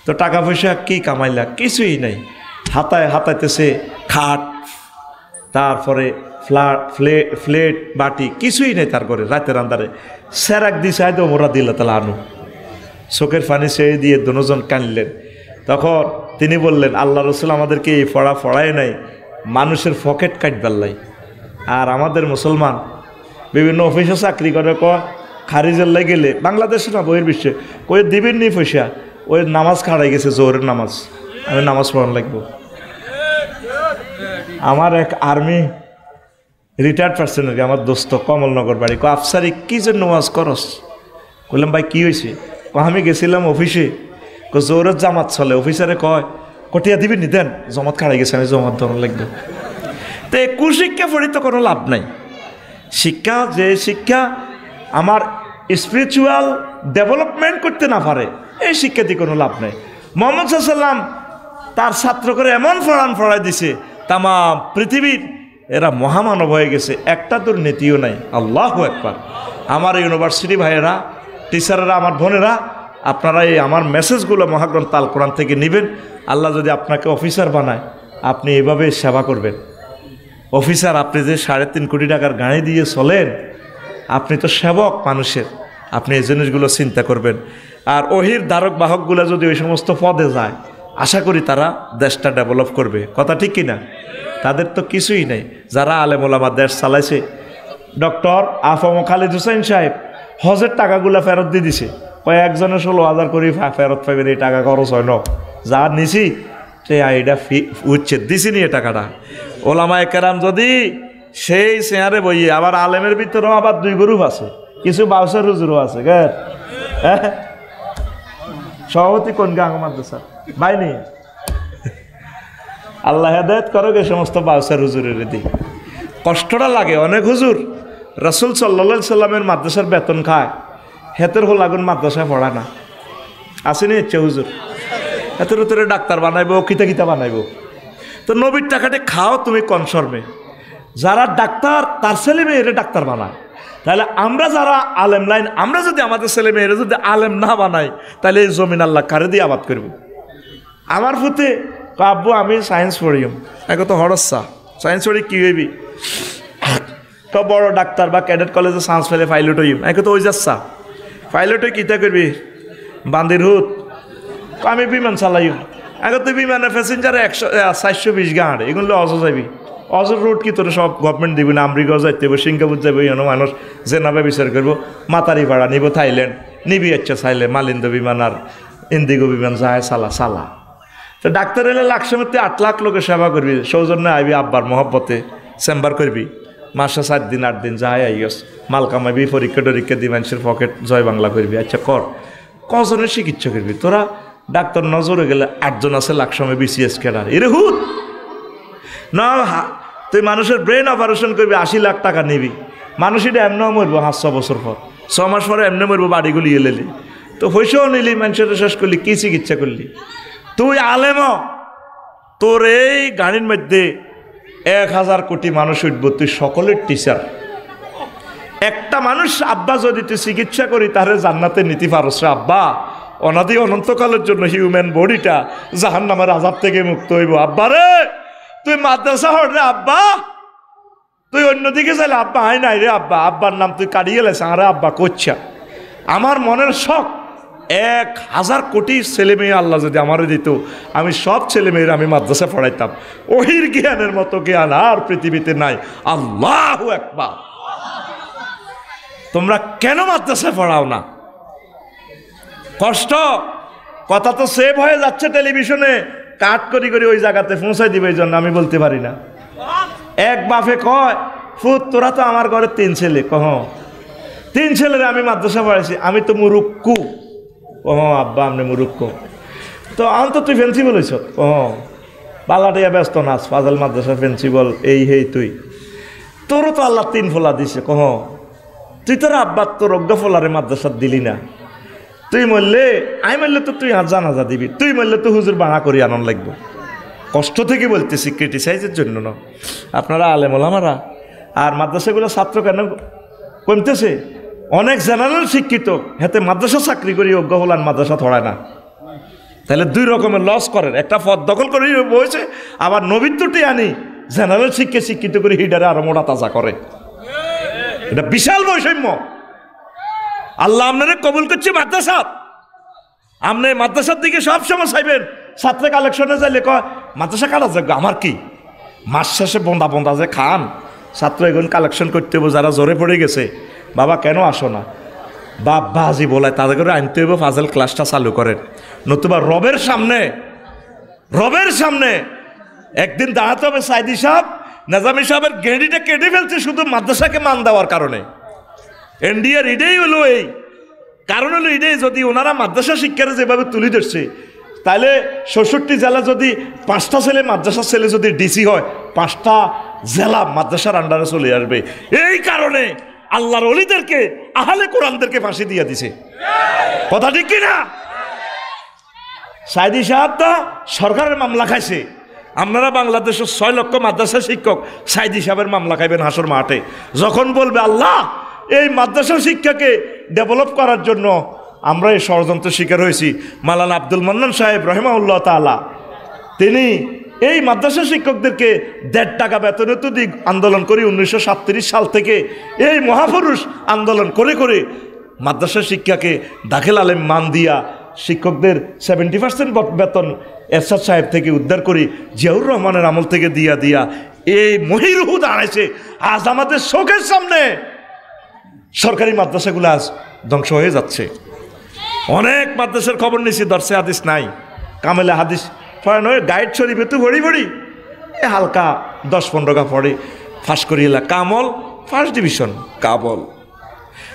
তো টাকা পয়সা কি কামাইলা? কিছুই নাই। হাতাইতেছে খাট, তারপরে ফ্লেট বাটি, কিছুই নেই তার ঘরে। রাতের আন্দারে সেরাক দিছে হয়তো ওমর রাদিয়াল্লাহু তাআলা আনহু, চোখের পানি ছেড়ে দিয়ে দুজন কানলেন। তখন তিনি বললেন, আল্লাহ রসুল আমাদেরকে এই পড়ায় নাই মানুষের পকেট কাটবাল্লাই। আর আমাদের মুসলমান বিভিন্ন অফিসে চাকরি করে, খারিজের গেলে বাংলাদেশে না বহির বিশ্বে কই দিবেন নি পয়সা, ওই নামাজ খাড়াই গেছে, জোহরের নামাজ, আমি নামাজ পড়ান লাগবো। আমার এক আর্মি রিটায়ার্ড পার্সন আর কি, আমার দোস্ত কমলনগর বাড়ি, আফসারি কি জন্য নামাজ করস? বললাম ভাই কি হয়েছে? আমি গেছিলাম অফিসে, জোরের জামাত চলে, অফিসারে কয় কটিয়া দিবি নি দেন, জমাত খাড়াই গেছে, আমি জমাত ধরন লাগবে। তো কুশিক্ষা পড়ি তো কোনো লাভ নাই। শিক্ষা, যে শিক্ষা আমার স্পিরিচুয়াল ডেভেলপমেন্ট করতে না পারে, এই শিক্ষা দিয়ে কোনো লাভ নেই। মোহাম্মদ সাল্লাম তার ছাত্র করে এমন ফড়াই দিছে, তাম পৃথিবীর এরা মহামানব হয়ে গেছে, একটা দুর্নীতিও নাই। আল্লাহু আকবার। আমার ইউনিভার্সিটি ভাইয়েরা, টিচারেরা, আমার বোনেরা, আপনারা এই আমার মেসেজগুলো মহাগ্রন্থ আল কোরআন থেকে নেবেন। আল্লাহ যদি আপনাকে অফিসার বানায়, আপনি এভাবে সেবা করবেন। অফিসার, আপনি যে 3.5 কোটি টাকার গাড়ি দিয়ে চলেন, আপনি তো সেবক মানুষের, আপনি এই জিনিসগুলো চিন্তা করবেন। আর ওহির ধারক বাহকগুলো যদি ওই সমস্ত পদে যায়, আশা করি তারা দেশটা ডেভেলপ করবে। কথা ঠিক কিনা? তাদের তো কিছুই নেই। যারা আলেম ওলামা দেশ চালাইছে, ডক্টর আফম খালিদ হুসাইন সাহেব হজের টাকাগুলো ফেরত দিয়ে দিছে, কয়েকজনে 16,000 করে ফেরত পাইবেন, এই টাকা খরচ হয় না, যা নিছি সে এটা উচ্ছেদ দিছি নি। এ টাকাটা ওলামায়ে কেরাম যদি সেই চেয়ারে বইয়ে, আবার আলেমের ভিতরেও আবার 2 গ্রুপ আছে, কিছু বাউসার হুজুরও আছে। সভাপতি কোন গাঙ্গ মাদ্রাসা বাইনি? আল্লাহ হেদায়েত করো এই সমস্ত বাউসার হুজুরের দিই। কষ্টটা লাগে অনেক। হুজুর রাসূল সাল্লাল্লাহু আলাইহি সাল্লামের মাদ্রাসার বেতন খায়, হেতের হল আগুন মাদ্রাসায় পড়া না, আসেনি ইচ্ছে হুজুর, হেতের উত্তরে ডাক্তার বানাইবো, কিতা বানাইবো। তো নবীর টাকাটা খাও তুমি কনসর্মে। যারা ডাক্তার তার ছেলে মেয়েরে ডাক্তার বানায়, তাহলে আমরা যারা আলেম লাইন, আমরা যদি আমাদের ছেলে মেয়েরা যদি আলেম না বানাই, তাহলে এই জমিন আল্লাহ কারে দিয়ে আবাদ করব? আমার ফুতে আব্বু আমি সায়েন্স পড়িম, এখন তো হরসা সায়েন্স পড়ি কী হইবি? তো বড় ডাক্তার বা ক্যাডেট কলেজে চান্স পেলে পাইলট হইম, এখন তো ওই যাচ্ছা পাইলট হয়ে কীটা করবি? বান্দির হুত আমি বিমান চালাইম, এখন তুই বিমানের প্যাসেঞ্জারে 420 গাঁড়, এগুলো অজ যাবি। অজর রুট কি তোর সব গভর্নমেন্ট দিবি না? আমেরিকাও যাইতে হবে, সিঙ্গাপুর যাবো, এখানে মানুষ জেনাবে বিচার করবো, মাতারি ভাড়া নিব থাইল্যান্ড, নিবি ইচ্ছা চাইলে মালিন্দ বিমান আর ইন্দিগো বিমান যায় চালা। তো ডাক্তার এলে লাকসামেতে 8 লাখ লোকের সেবা করবি, সৌজন্যে আইবি, আব্বার মহব্বতে চেম্বার করবি, মাসে 4 দিন 8 দিন যায় আইস, মাল কামাইবি, পরীক্ষা দি মানুষের পকেট জয় বাংলা করবি। আচ্ছা কর, কজনের চিকিৎসা করবি তোরা? ডাক্তার নজরে গেলে 8 জন আছে লাকসামে BCS ক্যাডার, এরে হুত না। তুই মানুষের ব্রেন অপারেশন করবি, 80 লাখ টাকা নিবি, মানুষ এটা এমনিও মরবো 500 বছর পর, 6 মাস পরে এমনি মরবো, বাড়িগুলি এলেলি তো পয়সাও নিলি, মানুষের শেষ করলি, কি চিকিৎসা করলি? তুই আলেম, তোর এই গাড়ির মধ্যে 1000 কোটি মানুষ উঠবো, তুই সকলের টিচার। একটা মানুষ আব্বা যদি তুই চিকিৎসা করি, তাহলে জান্নাতে নিতে পারস রে আব্বা, অনাদি অনন্তকালের জন্য হিউম্যান বডিটা জাহান্নামের আযাব থেকে মুক্ত হইব। আব্বা রে তুই মাদ্রাসা হর রে আব্বা, তুই অন্যদিকে চাইলে আব্বা আয় নাই রে আব্বা, আব্বার নাম তুই কাটিয়ে গেলেছ, আরে আব্বা করছা। আমার মনের শখ 1000 কোটি ছেলে মেয়ে আল্লাহ যদি আমারও দিত, আমি সব ছেলে মেয়েরা আমি মাদ্রাসা পড়াইতাম। ওহির জ্ঞানের মতো জ্ঞান আর পৃথিবীতে নাই। আল্লাহু আকবার। তোমরা কেন মাদ্রাসা পড়াও না? কষ্ট, কথা তো সেভ হয়ে যাচ্ছে টেলিভিশনে, কাট করি ওই জায়গাতে পৌঁছাই দিবে, এই জন্য আমি বলতে পারি না। এক বাপে কয় ফুত তোরা তো আমার ঘরে 3 ছেলে, কহ 3 ছেলেরে আমি মাদ্রাসা পড়াইছি, আমি তো মুরুক্কু। কহ আব্বা আপনি মুরুক্কু, তো আম তো তুই প্রিন্সিপাল হইছ, কহ পাল্লাটিয়া ব্যস্ত নাচ, ফাজল মাদ্রাসা প্রিন্সিপাল, এই হেই তুই, তোরও তো আল্লাহ 3 ফোলা দিছে, কহ তুই তোর আব্বার তোর অজ্ঞ ফোলারে মাদ্রাসা দিলি না। তুই মরলে আমি মরলে তো তুই আর জানাজা দিবি, তুই মরলে তো হুজুর বাড়া করি আনন্দ লাগবে। কষ্ট থেকে বলতেছি, ক্রিটিসাইজের জন্য না। আপনারা আলেম ওলামারা আর মাদ্রাসাগুলো ছাত্র কেন কমতেছে? অনেক জেনারেল শিক্ষিত হাতে মাদ্রাসা চাকরি করি অজ্ঞ হলান মাদ্রাসা ধরায় না, তাহলে 2 রকমের লস করেন। একটা পদ দখল করে বসে, আবার নবীত্বটি আনি জেনারেল শিক্ষিত করে হিডারে আরো মোটা তাজা করে। এটা বিশাল বৈষম্য। আল্লাহ আপনারা কবুল করছে মাদ্রাসা, আপনি মাদ্রাসার দিকে সবসময় চাইবেন। ছাত্র কালেকশনে যাইলে কয় মাদ্রাসা কাটা যাবে, আমার কি মাস শেষে বন্দা যে খান, ছাত্র এখন কালেকশন করতে হবে। যারা জোরে পড়ে গেছে, বাবা কেন আসো না, বাবা আজি বলায় তাদের করে আনতে হবে, ফাজল ক্লাসটা চালু করেন। নতুবা রবের সামনে একদিন দাঁড়াতে হবে। সাইদি সাহেব, নাজামি সাহেবের গেঁড়িটা কেটে ফেলছে শুধু মাদ্রাসাকে মান দেওয়ার কারণে। এনডিআর এটাই হলো এই কারণ হলো এটাই, যদি ওনারা মাদ্রাসা শিক্ষারে যেভাবে তুলে ধরছে, তাহলে ৬৬ জেলা যদি ৫টা ছেলে মাদ্রাসার ছেলে যদি ডিসি হয়, 5টা জেলা মাদ্রাসার আন্ডারে চলে আসবে। এই কারণে আল্লাহর ওলিদেরকে, আহলে কোরআনদেরকে ফাঁসি দিয়ে দিছে। কথা ঠিক কিনা? সাইদি সাহেব তো সরকারের মামলা খাইছে। আপনারা বাংলাদেশের ৬ লক্ষ মাদ্রাসা শিক্ষক সাইদি সাহেবের মামলা খাইবেন হাসর মাঠে, যখন বলবে আল্লাহ এই মাদ্রাসা শিক্ষাকে ডেভেলপ করার জন্য আমরা এই ষড়যন্ত্রের শিকার হয়েছি। মাওলানা আব্দুল মান্নান সাহেব রহিমাহুল্লাহ তাআলা তিনি এই মাদ্রাসা শিক্ষকদেরকে ১.৫ টাকা বেতনের তো দিক আন্দোলন করি ১৯৩৭ সাল থেকে এই মহাপুরুষ আন্দোলন করে করে মাদ্রাসা শিক্ষাকে দাখিল আলেম মান দিয়া শিক্ষকদের 70% বেতন এরশাদ সাহেব থেকে উদ্ধার করি, জিয়াউর রহমানের আমল থেকে দিয়া এই মহিরুহু দাঁড়াইছে। আজ আমাদের চোখের সামনে সরকারি মাদ্রাসাগুলো আজ ধ্বংস হয়ে যাচ্ছে। অনেক মাদ্রাসার খবর নিয়েছি, দর্শে হাদিস নাই, কামেলে হাদিস পড়ানো, গাইড শরীফে তো ভরি এ হালকা 10-15 পড়ে ফাঁস করিয়েলা, কামল ফার্স্ট ডিভিশন কাবল।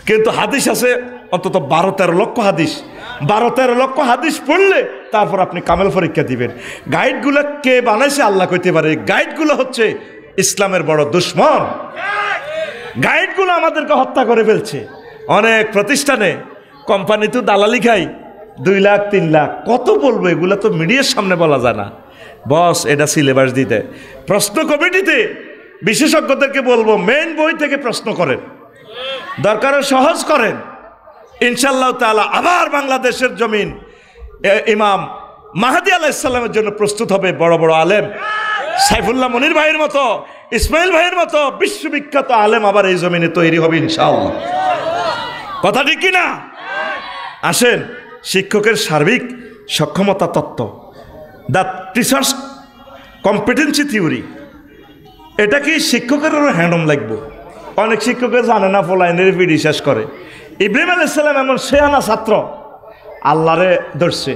কিন্তু হাদিস আছে অন্তত 12-13 লক্ষ হাদিস। 12-13 লক্ষ হাদিস পড়লে তারপর আপনি কামেল পরীক্ষা দিবেন। গাইডগুলো কে বানাইছে আল্লাহ কইতে পারে। গাইডগুলো হচ্ছে ইসলামের বড় দুশ্মন। গাইডগুলো আমাদেরকে হত্যা করে ফেলছে। অনেক প্রতিষ্ঠানে কোম্পানি তো দালালি খাই 2 লাখ 3 লাখ, কত বলবো, এগুলো তো মিডিয়ার সামনে বলা যায় না। বস এটা সিলেবাস দিতে, প্রশ্ন কমিটিতে বিশেষজ্ঞদেরকে বলবো মেইন বই থেকে প্রশ্ন করেন, দরকার সহজ করেন। ইনশাআল্লাহ তাআলা আবার বাংলাদেশের জমিন ইমাম মাহদী আলাইহিস সালামের জন্য প্রস্তুত হবে। বড় বড় আলেম সাইফুল্লাহ মনির ভাইয়ের মতো, ইসমাইল ভাইয়ের মতো বিশ্ববিখ্যাত আলেম আবার এই জমিনে তৈরি হবে ইনশাআল্লাহ। কথা ঠিক কিনা? আসেন, শিক্ষকের সার্বিক সক্ষমতা তত্ত্ব, দ্য টিচার্স কম্পিটেন্সি থিওরি, এটা কি শিক্ষকেরও হ্যান্ডম লাগবে। অনেক শিক্ষকের জানে না, ফলাইনের ফিডি শেষ করে। ইব্রাহিম আলাইহিস সালাম এমন শেহানা ছাত্র, আল্লাহরে ধরছে,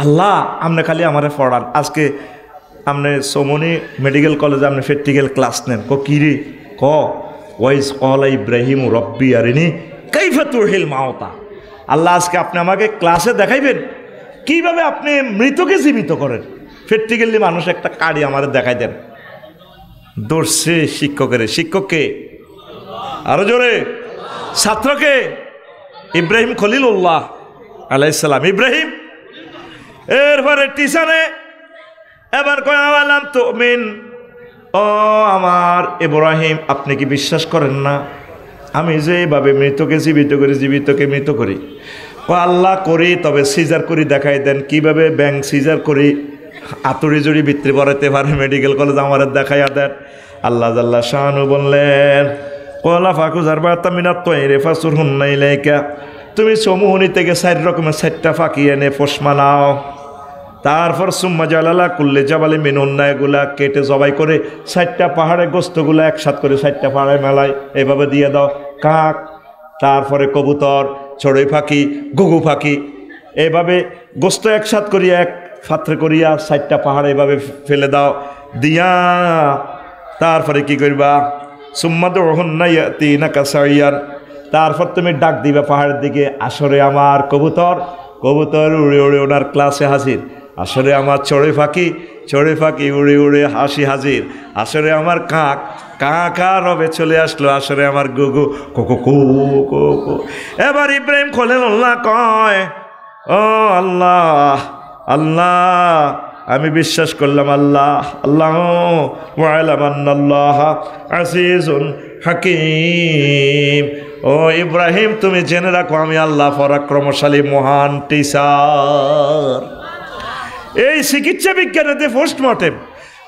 আল্লাহ আপনি খালি আমারে পড়ান। আজকে আপনি সোমনি মেডিকেল কলেজে আপনি প্র্যাকটিক্যাল ক্লাস নেন, কি রে ওয়াইজ ক্বালা ইব্রাহিম রব্বি আরিনি কাইফা তুহিল মাউতা। আল্লাহ আজকে আপনি আমাকে ক্লাসে দেখাইবেন কিভাবে আপনি মৃতকে জীবিত করেন। প্র্যাকটিক্যালি মানুষ একটা কাড়ি আমাদের দেখাই দেন। ধরছে শিক্ষককে আরো জোরে, ছাত্রকে ইব্রাহিম খলিলুল্লাহ আলাইহিস সালাম ইব্রাহিম। এরপরে টিচারে এবার কয়ালাম তো মিন, ও আমার ইব্রাহিম আপনি কি বিশ্বাস করেন না আমি যে এইভাবে মৃতকে জীবিত করি, জীবিতকে মৃত করি? ও আল্লাহ করি, তবে সিজার করি দেখাই দেন কিভাবে ব্যাং সিজার করি, আতুরি জুড়ি ভিতরে পড়াতে পারে মেডিকেল কলেজ আমার দেখাইয়া দেন। আল্লাহ জাল্লা শাহানু বললেন কলা ফাকুজার বার্তা মিনাত তো এরে ফাসুর হুন্না ইলাইকা, তুমি সমুহনি থেকে 4 রকমের 4টা ফাঁকি এনে পোষমা নাও। তারপর সুম্মা জালালা কুল্লে জাবালে মিনুন্না, এগুলা কেটে জবাই করে 4টা পাহাড়ের গোস্তগুলো একসাথ করে 4টা পাহাড়ে মেলায় এভাবে দিয়ে দাও। কাক, তারপরে কবুতর, চড়ুই পাখি, ঘুঘু পাখি, এভাবে গোস্ত একসাথ করিয়া এক পাত্রে করিয়া 4টা পাহাড়ে এভাবে ফেলে দাও দিয়া। তারপরে কি করবা? সুম্মা দুহুন্না ইয়াতিনাকা সাইয়ান, তারপর তুমি ডাক দিবা পাহাড়ের দিকে, আসরে আমার কবুতর উড়ে উড়ে ওনার ক্লাসে হাজির, আসরে আমার চড়ুই পাখি উড়ে উড়ে হাসি হাজির, আসরে আমার কাক রবে চলে আসলো, আসরে আমার গুগু কোকো কো। এবার ইব্রাহিম খলিলুল্লাহ কয়, ও আল্লাহ আমি বিশ্বাস করলাম আল্লাহ ওয়ালামান্নাল্লাহ আজিজুন হাকিম। ও ইব্রাহিম তুমি জেনে রাখো আমি আল্লাহ পরাক্রমশালী মহান টিচার। এই চিকিৎসা বিজ্ঞানেতে পোস্টমর্টেম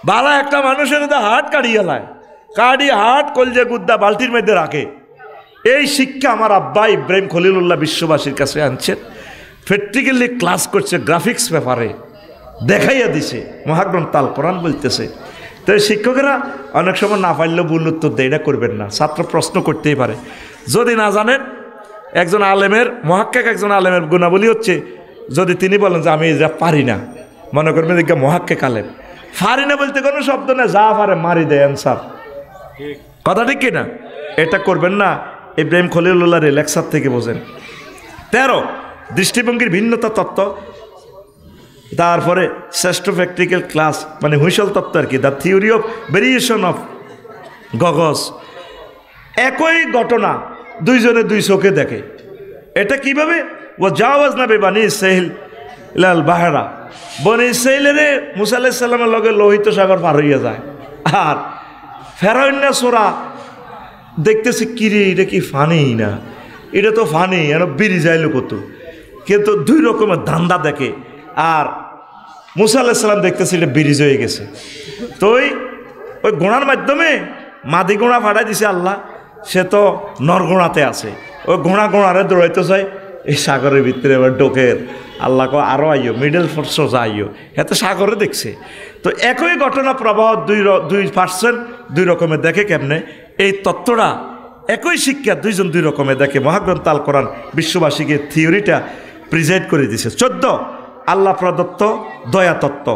বালা একটা মানুষের হাট কাড়িয়ে হাট কলজে গুদ্দা বালতির মধ্যে রাখে। এই শিক্ষা আমার আব্বা ইব্রাহিম খলিলুল্লাহ বিশ্ববাসীর কাছে আনছেন, প্র্যাকটিক্যালি ক্লাস করছে, গ্রাফিক্স পেপারে দেখাইয়া দিছে, মহাগ্রন্থ আল কোরআন বলতেছে। তো শিক্ষকেরা অনেক সময় না পারলেও ভুল উত্তর দেয়, এটা করবেন না। ছাত্র প্রশ্ন করতেই পারে, যদি না জানেন একজন আলেমের একজন আলেমের গুণাবলী হচ্ছে যদি তিনি বলেন যে আমি এটা পারি না, মনে করবেন যে মহাক্কেক আলেম, পারি না বলতে কোনো শব্দ না, যা পারে মারি দেয় অ্যান্সার। কথা ঠিক কিনা? এটা করবেন না। ইব্রাহিম খলিলুল্লাহর লেকচার থেকে বোঝেন, 13 দৃষ্টিভঙ্গির ভিন্নতা তত্ত্ব। তারপরে শ্রেষ্ঠ প্র্যাকটিক্যাল ক্লাস মানে হুইসল তত্ত্ব আর কি, the theory of variation of গগস। একই ঘটনা দুইজনে দুই চোখে দেখে। এটা কিভাবে? ও জাওয়াজ না বেবানি ইসরাইল লাল বাহারা, বনি ইসরাইলের মুসা আলাইহিস সালামের লগে লোহিত সাগর পার হইয়া যায়। আর ফেরাউন্না সোরা দেখতেছে কিরে এটা কি ফানি না, এটা তো ফানি, এর বেরিয়ে যাইল কত। কিন্তু দুই রকমের ধান্দা দেখে। আর মুসা আলাইহিস সালাম দেখতেছে এটা ব্রিজ হয়ে গেছে। তো ওই গোড়ার মাধ্যমে মাদি গোড়া ফাটাই দিছে আল্লাহ, সে তো নরগোড়াতে আছে। ওই গোড়ারে দৌড়াইতে চাই এই সাগরের ভিতরে এবার ডোকের আল্লাহ আরও আইও মিডল ফোর্স আইও, এত সাগরে দেখছে। তো একই ঘটনা প্রবাহ 2% দুই রকমের দেখে। কেমনে? এই তত্ত্বটা একই শিক্ষা দুইজন দুই রকমের দেখে। মহাগ্রন্থ আল কোরআন বিশ্ববাসীকে থিওরিটা প্রিজাইড করে দিছে। 14 আল্লাহ প্রদত্ত দয়া তত্ত্ব।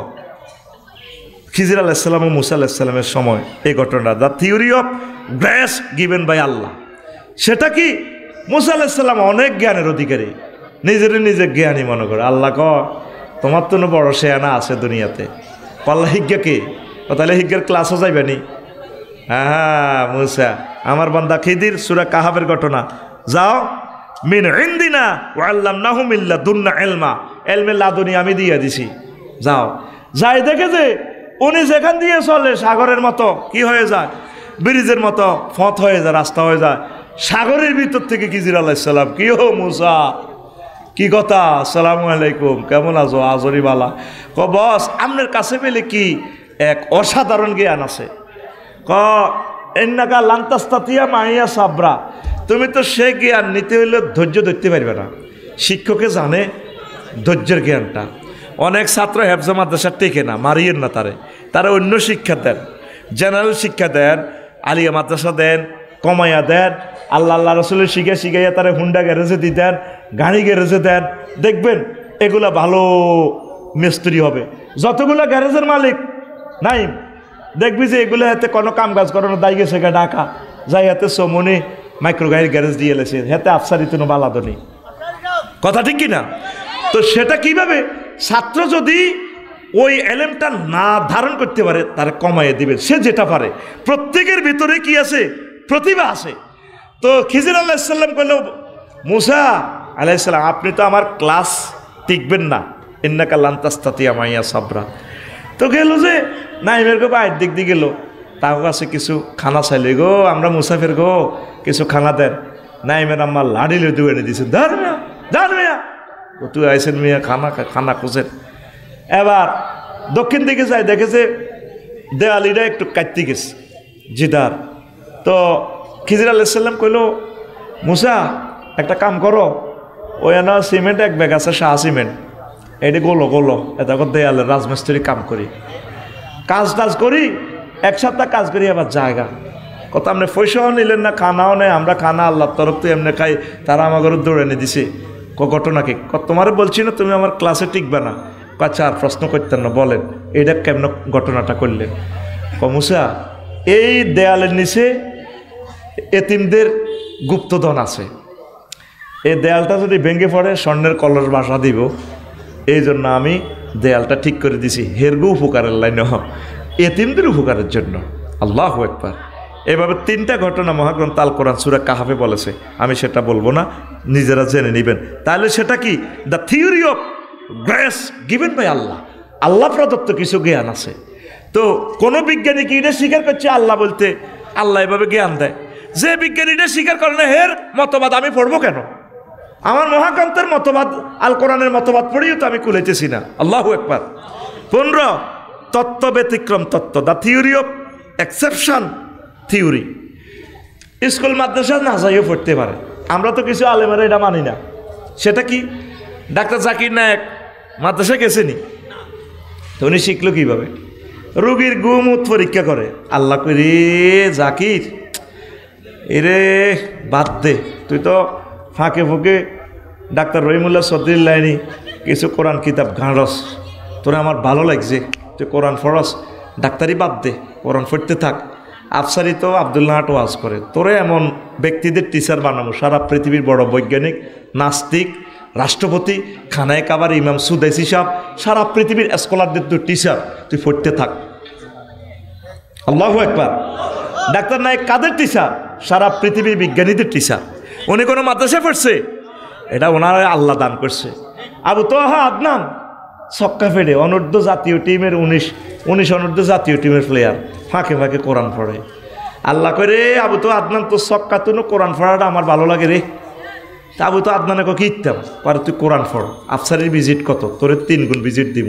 খিজির আলাইহিস সালাম ও মুসা আলাইহিস সালামের সময় এই ঘটনাটা, the theory of grace given by Allah. সেটা কি? মুসা আলাইহিস সালাম অনেক জ্ঞানের অধিকারী, নিজে জ্ঞানী মনে করে। আল্লাহ তোমার তো বড় শেয়ানা আছে দুনিয়াতে, পাল্লা হিজ্ঞা কে? তাহলে হিজ্ঞার ক্লাসও যাইবেনি। হ্যাঁ মুসা আমার বান্দা খিদির, সূরা কাহাফের ঘটনা, যাও মিন ইনদিনা ওয়া আল্লামনাহু মিন লাদুন্না ইলমা, ইলমে লাদুনি আমি দিয়ে দিছি। যাও যাই দেখে যে উনি যেখান দিয়ে চলে সাগরের মতো কি হয়ে যায়, ব্রিজের মতো পথ হয়ে যায়, রাস্তা হয়ে যায়। সাগরের ভিতর থেকে খিজির আলাইহিস সালাম, কি হো মুসা কি কথা, আসসালামু আলাইকুম, কেমন আছো? আজরি বালা। বস আপনার কাছে পেলে কি এক অসাধারণ জ্ঞান আছে। এন্নাকা লান্তাস্তাতিয়া মাইয়া সাবরা, তুমি তো সে জ্ঞান নিতে হইলে ধৈর্য ধরতে পারবে না। শিক্ষকে জানে ধৈর্যের জ্ঞানটা। অনেক ছাত্র হেফজা মাদ্রাসা টেকে না, মারিয়েন না তারা অন্য শিক্ষা দেন, জেনারেল শিক্ষা দেন, আলিয়া মাদ্রাসা দেন, কমাইয়া দেন, আল্লাহ রসুলের শিখাইয়া তারা হুন্ডা গ্যারেজে দিতেন, গাড়ি গ্যারেজে দেন। দেখবেন এগুলা ভালো মিস্ত্রি হবে। যতগুলো গ্যারেজের মালিক নাই দেখবি যে এগুলো হাতে কোনো কাম কাজ করানো দায় গেছে ঢাকা যাই হাতে সমনি মাইক্রো গাড়ির গ্যারেজ দিয়ে এলেছে, হাতে আফসারি কোনো বালাদনি। কথা ঠিক কিনা? তো সেটা কিভাবে? ছাত্র যদি ওই এলেমটা না ধারণ করতে পারে তারা কমাইয়ে দিবে। সে যেটা পারে, প্রত্যেকের ভিতরে কি আছে? প্রতিভা আছে। তো খিজির আলাইহিস সালাম কইল, মুসা আলাইহিস সালাম আপনি তো আমার ক্লাস টিকবেন না, ইন্নাকা লান তাস্তাতিয়া মাইয়া সাবরা। তো গেল যে নাইমের গো বাইরের দিক দিয়ে গেল, তার কাছে কিছু খানা চাইলে, গো আমরা মুসাফির গো কিছু খানা দেন। নাইমের আমার লাড়ি লুতু এনে দিয়েছে, ধর মিয়া তুই আইসেন মিয়া খানা খুঁজেন। এবার দক্ষিণ দিকে যায়, দেখেছে দেওয়ালিটা একটু কাটতে গেছে জিদার। তো খিজির আলাইহিস সালাম কইল, মুসা একটা কাম করো, ওই না সিমেন্ট এক ব্যাগ আছে, শাহ সিমেন্ট, এটি গোলো এটা দেয়ালের রাজমিস্ত্রি কাম করি, কাজ করি, এক সপ্তাহ কাজ করি, আবার জায়গা কত আপনি পয়সাও নিলেন না, খানাও নেই, আমরা খানা আল্লাহর তরফ থেকে এমনি খাই, তারা আমাকে দৌড়ে এনে দিছে। ঘটনা কি? তোমার বলছি না তুমি আমার ক্লাসে টিকবে না। আচ্ছা আর প্রশ্ন করতেন না, বলেন এটা কেমন ঘটনাটা করলেন? মুসা এই দেয়ালের নিচে এতিমদের গুপ্তধন আছে, এই দেয়ালটা যদি ভেঙে পড়ে স্বর্ণের কলস বাসা দিব, এই জন্য আমি দেয়ালটা ঠিক করে দিছি, হেরগু উপকারের লাইন, এতিমদের উপকারের জন্য। আল্লাহু আকবার। এভাবে 3টা ঘটনা মহাগ্রন্থ আল কোরআন সূরা কাহাফে বলেছে, আমি সেটা বলবো না, নিজেরা জেনে নেবেন। তাহলে সেটা কি? The theory of grace given by Allah. Allah প্রদত্ত কিছু জ্ঞান আছে। তো কোনো বিজ্ঞানী কি এটা স্বীকার করছে আল্লাহ বলতে? আল্লাহ এভাবে জ্ঞান দেয়। যে বিজ্ঞানীটা স্বীকার করে না, হের মতবাদ আমি পড়বো কেন? আমার মহাগ্রন্থের মতবাদ আল কোরআনের মতবাদ পড়িও তো আমি কুলাইতেছি না। আল্লাহু আকবার। 15 তত্ত্ব ব্যতিক্রম তত্ত্ব, the theory of exception theory. School মাদ্রাসা না যাইও পড়তে পারে, আমরা তো কিছু আলেমেরা এটা মানি না। সেটা কি? ডাক্তার জাকির নায়েক মাদ্রাসা গেছেনি, তো উনি শিখলো কীভাবে? রোগীর গুমুত পরীক্ষা করে। আল্লাহ কই রে জাকির, এরে বাদ দে, তুই তো ফাঁকে ফুঁকে ডাক্তার রহিমুল্লাহ চৌধুরীর লাইনি কিছু কোরআন কিতাব ঘাঁড়স, তোরা আমার ভালো লাগছে, তুই কোরআন পড়স, ডাক্তারি বাদ দে, কোরআন পড়তে থাক। আফসারি তো আব্দুল্লাহ হাট ওয়াজ করে, তোরে এমন ব্যক্তিদের টিচার বানাবো সারা পৃথিবীর বড় বৈজ্ঞানিক, নাস্তিক, রাষ্ট্রপতি, খানায় কাবার ইমাম সুদাইসি সাহেব, সারা পৃথিবীর স্কলারদের তো টিচার, তুই পড়তে থাক। আল্লাহু আকবার। ডাক্তার নায়েক কাদের টিচার? সারা পৃথিবীর বিজ্ঞানীদের টিচার। উনি কোনো মাদ্রাসায় পড়ছে? এটা ওনারা আল্লাহ দান করছে। আবু তোহা আদনান ছক্কা ফেডে অনূর্ধ্ব জাতীয় টিমের 19 অনূর্ধ্ব জাতীয় টিমের প্লেয়ার, ফাঁকে ফাঁকে কোরআন পড়ে। আল্লাহ করে আবু তো আদনান তোর ছক্কা তো কোরআন পড়াটা আমার ভালো লাগে রে। তা আবু তো আদনানে কি ইত্যাম পারে, তুই কোরআন পড়। আফসারের ভিজিট কত? তোরে 3 গুণ ভিজিট দিব,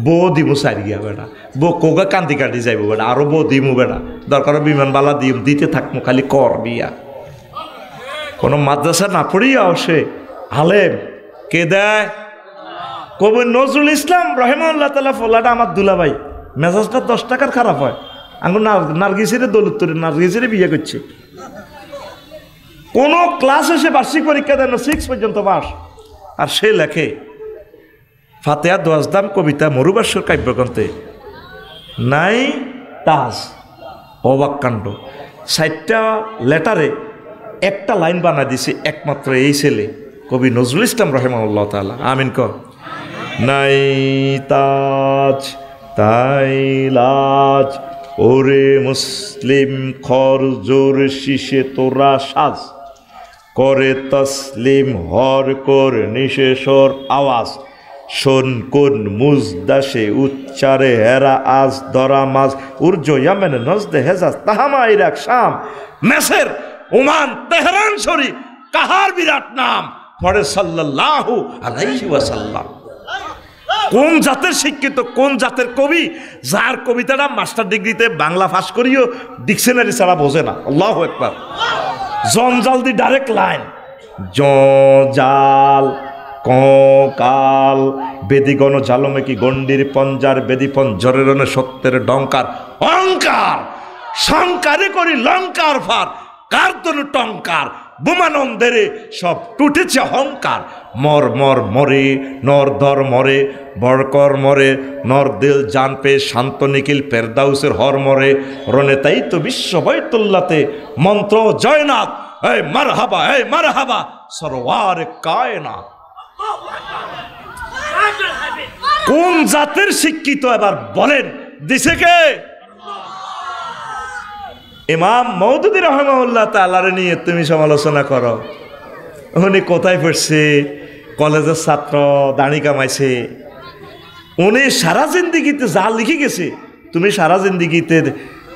বউ দিব 4 গিয়া বেটা, বউ কোগা কান্দি কাটি যাইব বেটা, আরো বউ দিমু বেটা, দরকার বিমানবালা দিতে থাকবো, খালি কর বিয়া। কোনো মাদ্রাসা না পড়িয়া সে আলেম কে দেয়? কবি নজরুল ইসলাম রহিমাহুল্লাহ তাআলা ফোলাটা আমার দুলাভাই, মেজাজটা 10 টাকার খারাপ হয়। আঙ্গুর নার্গিসের দৌলতপুরে নার্গিসের বিয়ে করছে। কোন ক্লাসে সে বার্ষিক পরীক্ষা দেন 6 পর্যন্ত পাস, আর সে লেখে ফাতেহা দোয়াজদাম কবিতা মরুবাসর কাব্যগ্রন্থে নাই তাজ। অবাক কাণ্ড, 60টা লেটারে একটা লাইন বানা দিছে একমাত্র এই ছেলে কবি নজরুল ইসলাম রহিমাহুল্লাহ তাআলা। আমিন ক। নাই তাজ তাই লাজ, ওরে মুসলিম খর জোর শিশে তোরা সাজ, করে তসলিম হর কর নিশেষর আওয়াজ, শোন কোন মুজদাসে উচ্চারে হেরা আজ ধরা মাজ, উর্জ ইয়ামেন নজদে হেজাজ তাহামা ইরাক শাম, মেসের ওমান তেহরান শরীফ কাহার বিরাট নাম, পড়ে সাল্লাল্লাহু আলাইহি ওয়াসাল্লাম। কোন জাতের শিক্ষিত, কোন জাতের কবি, যার কবিতাটা মাস্টার ডিগ্রিতে বাংলা পাস করিও ডিকশনারি ছাড়া বোঝে না। আল্লাহু আকবার। জঞ্জাল দি ডাইরেক্ট লাইন, জাল কাল বেদিগণ জালমে কি গণ্ডির পঞ্জার, বেদি পঞ্জরের সত্যের ডঙ্কার, অহংকার শঙ্কারে করি লঙ্কার ফার, কার তনু টঙ্কার বোমানন্দেরে সব টুটেছে অহংকার, মর মর মরে নর দর মরে, বরকর মরে নর দিল জান পে, শান্ত নিখিল পেরদাউসের হর মরে, রনে তাই তো বিশ্ব বৈতুল্লাতে মন্ত্র জয়নাথ, এই মারহাবা এই মারহাবা সরওয়ার কায়নাত। কোন জাতের শিক্ষিত এবার বলেন, দিছে কে? ইমাম মওদুদী রাহিমাহুল্লাহ তাআলার নিয়ে তুমি সমালোচনা করো। উনি কোথায় পড়ছে? কলেজের ছাত্র, দাড়ি কামাইছে। উনি সারা জিন্দিগিতে যা লিখে গেছে, তুমি সারা জিন্দিগিতে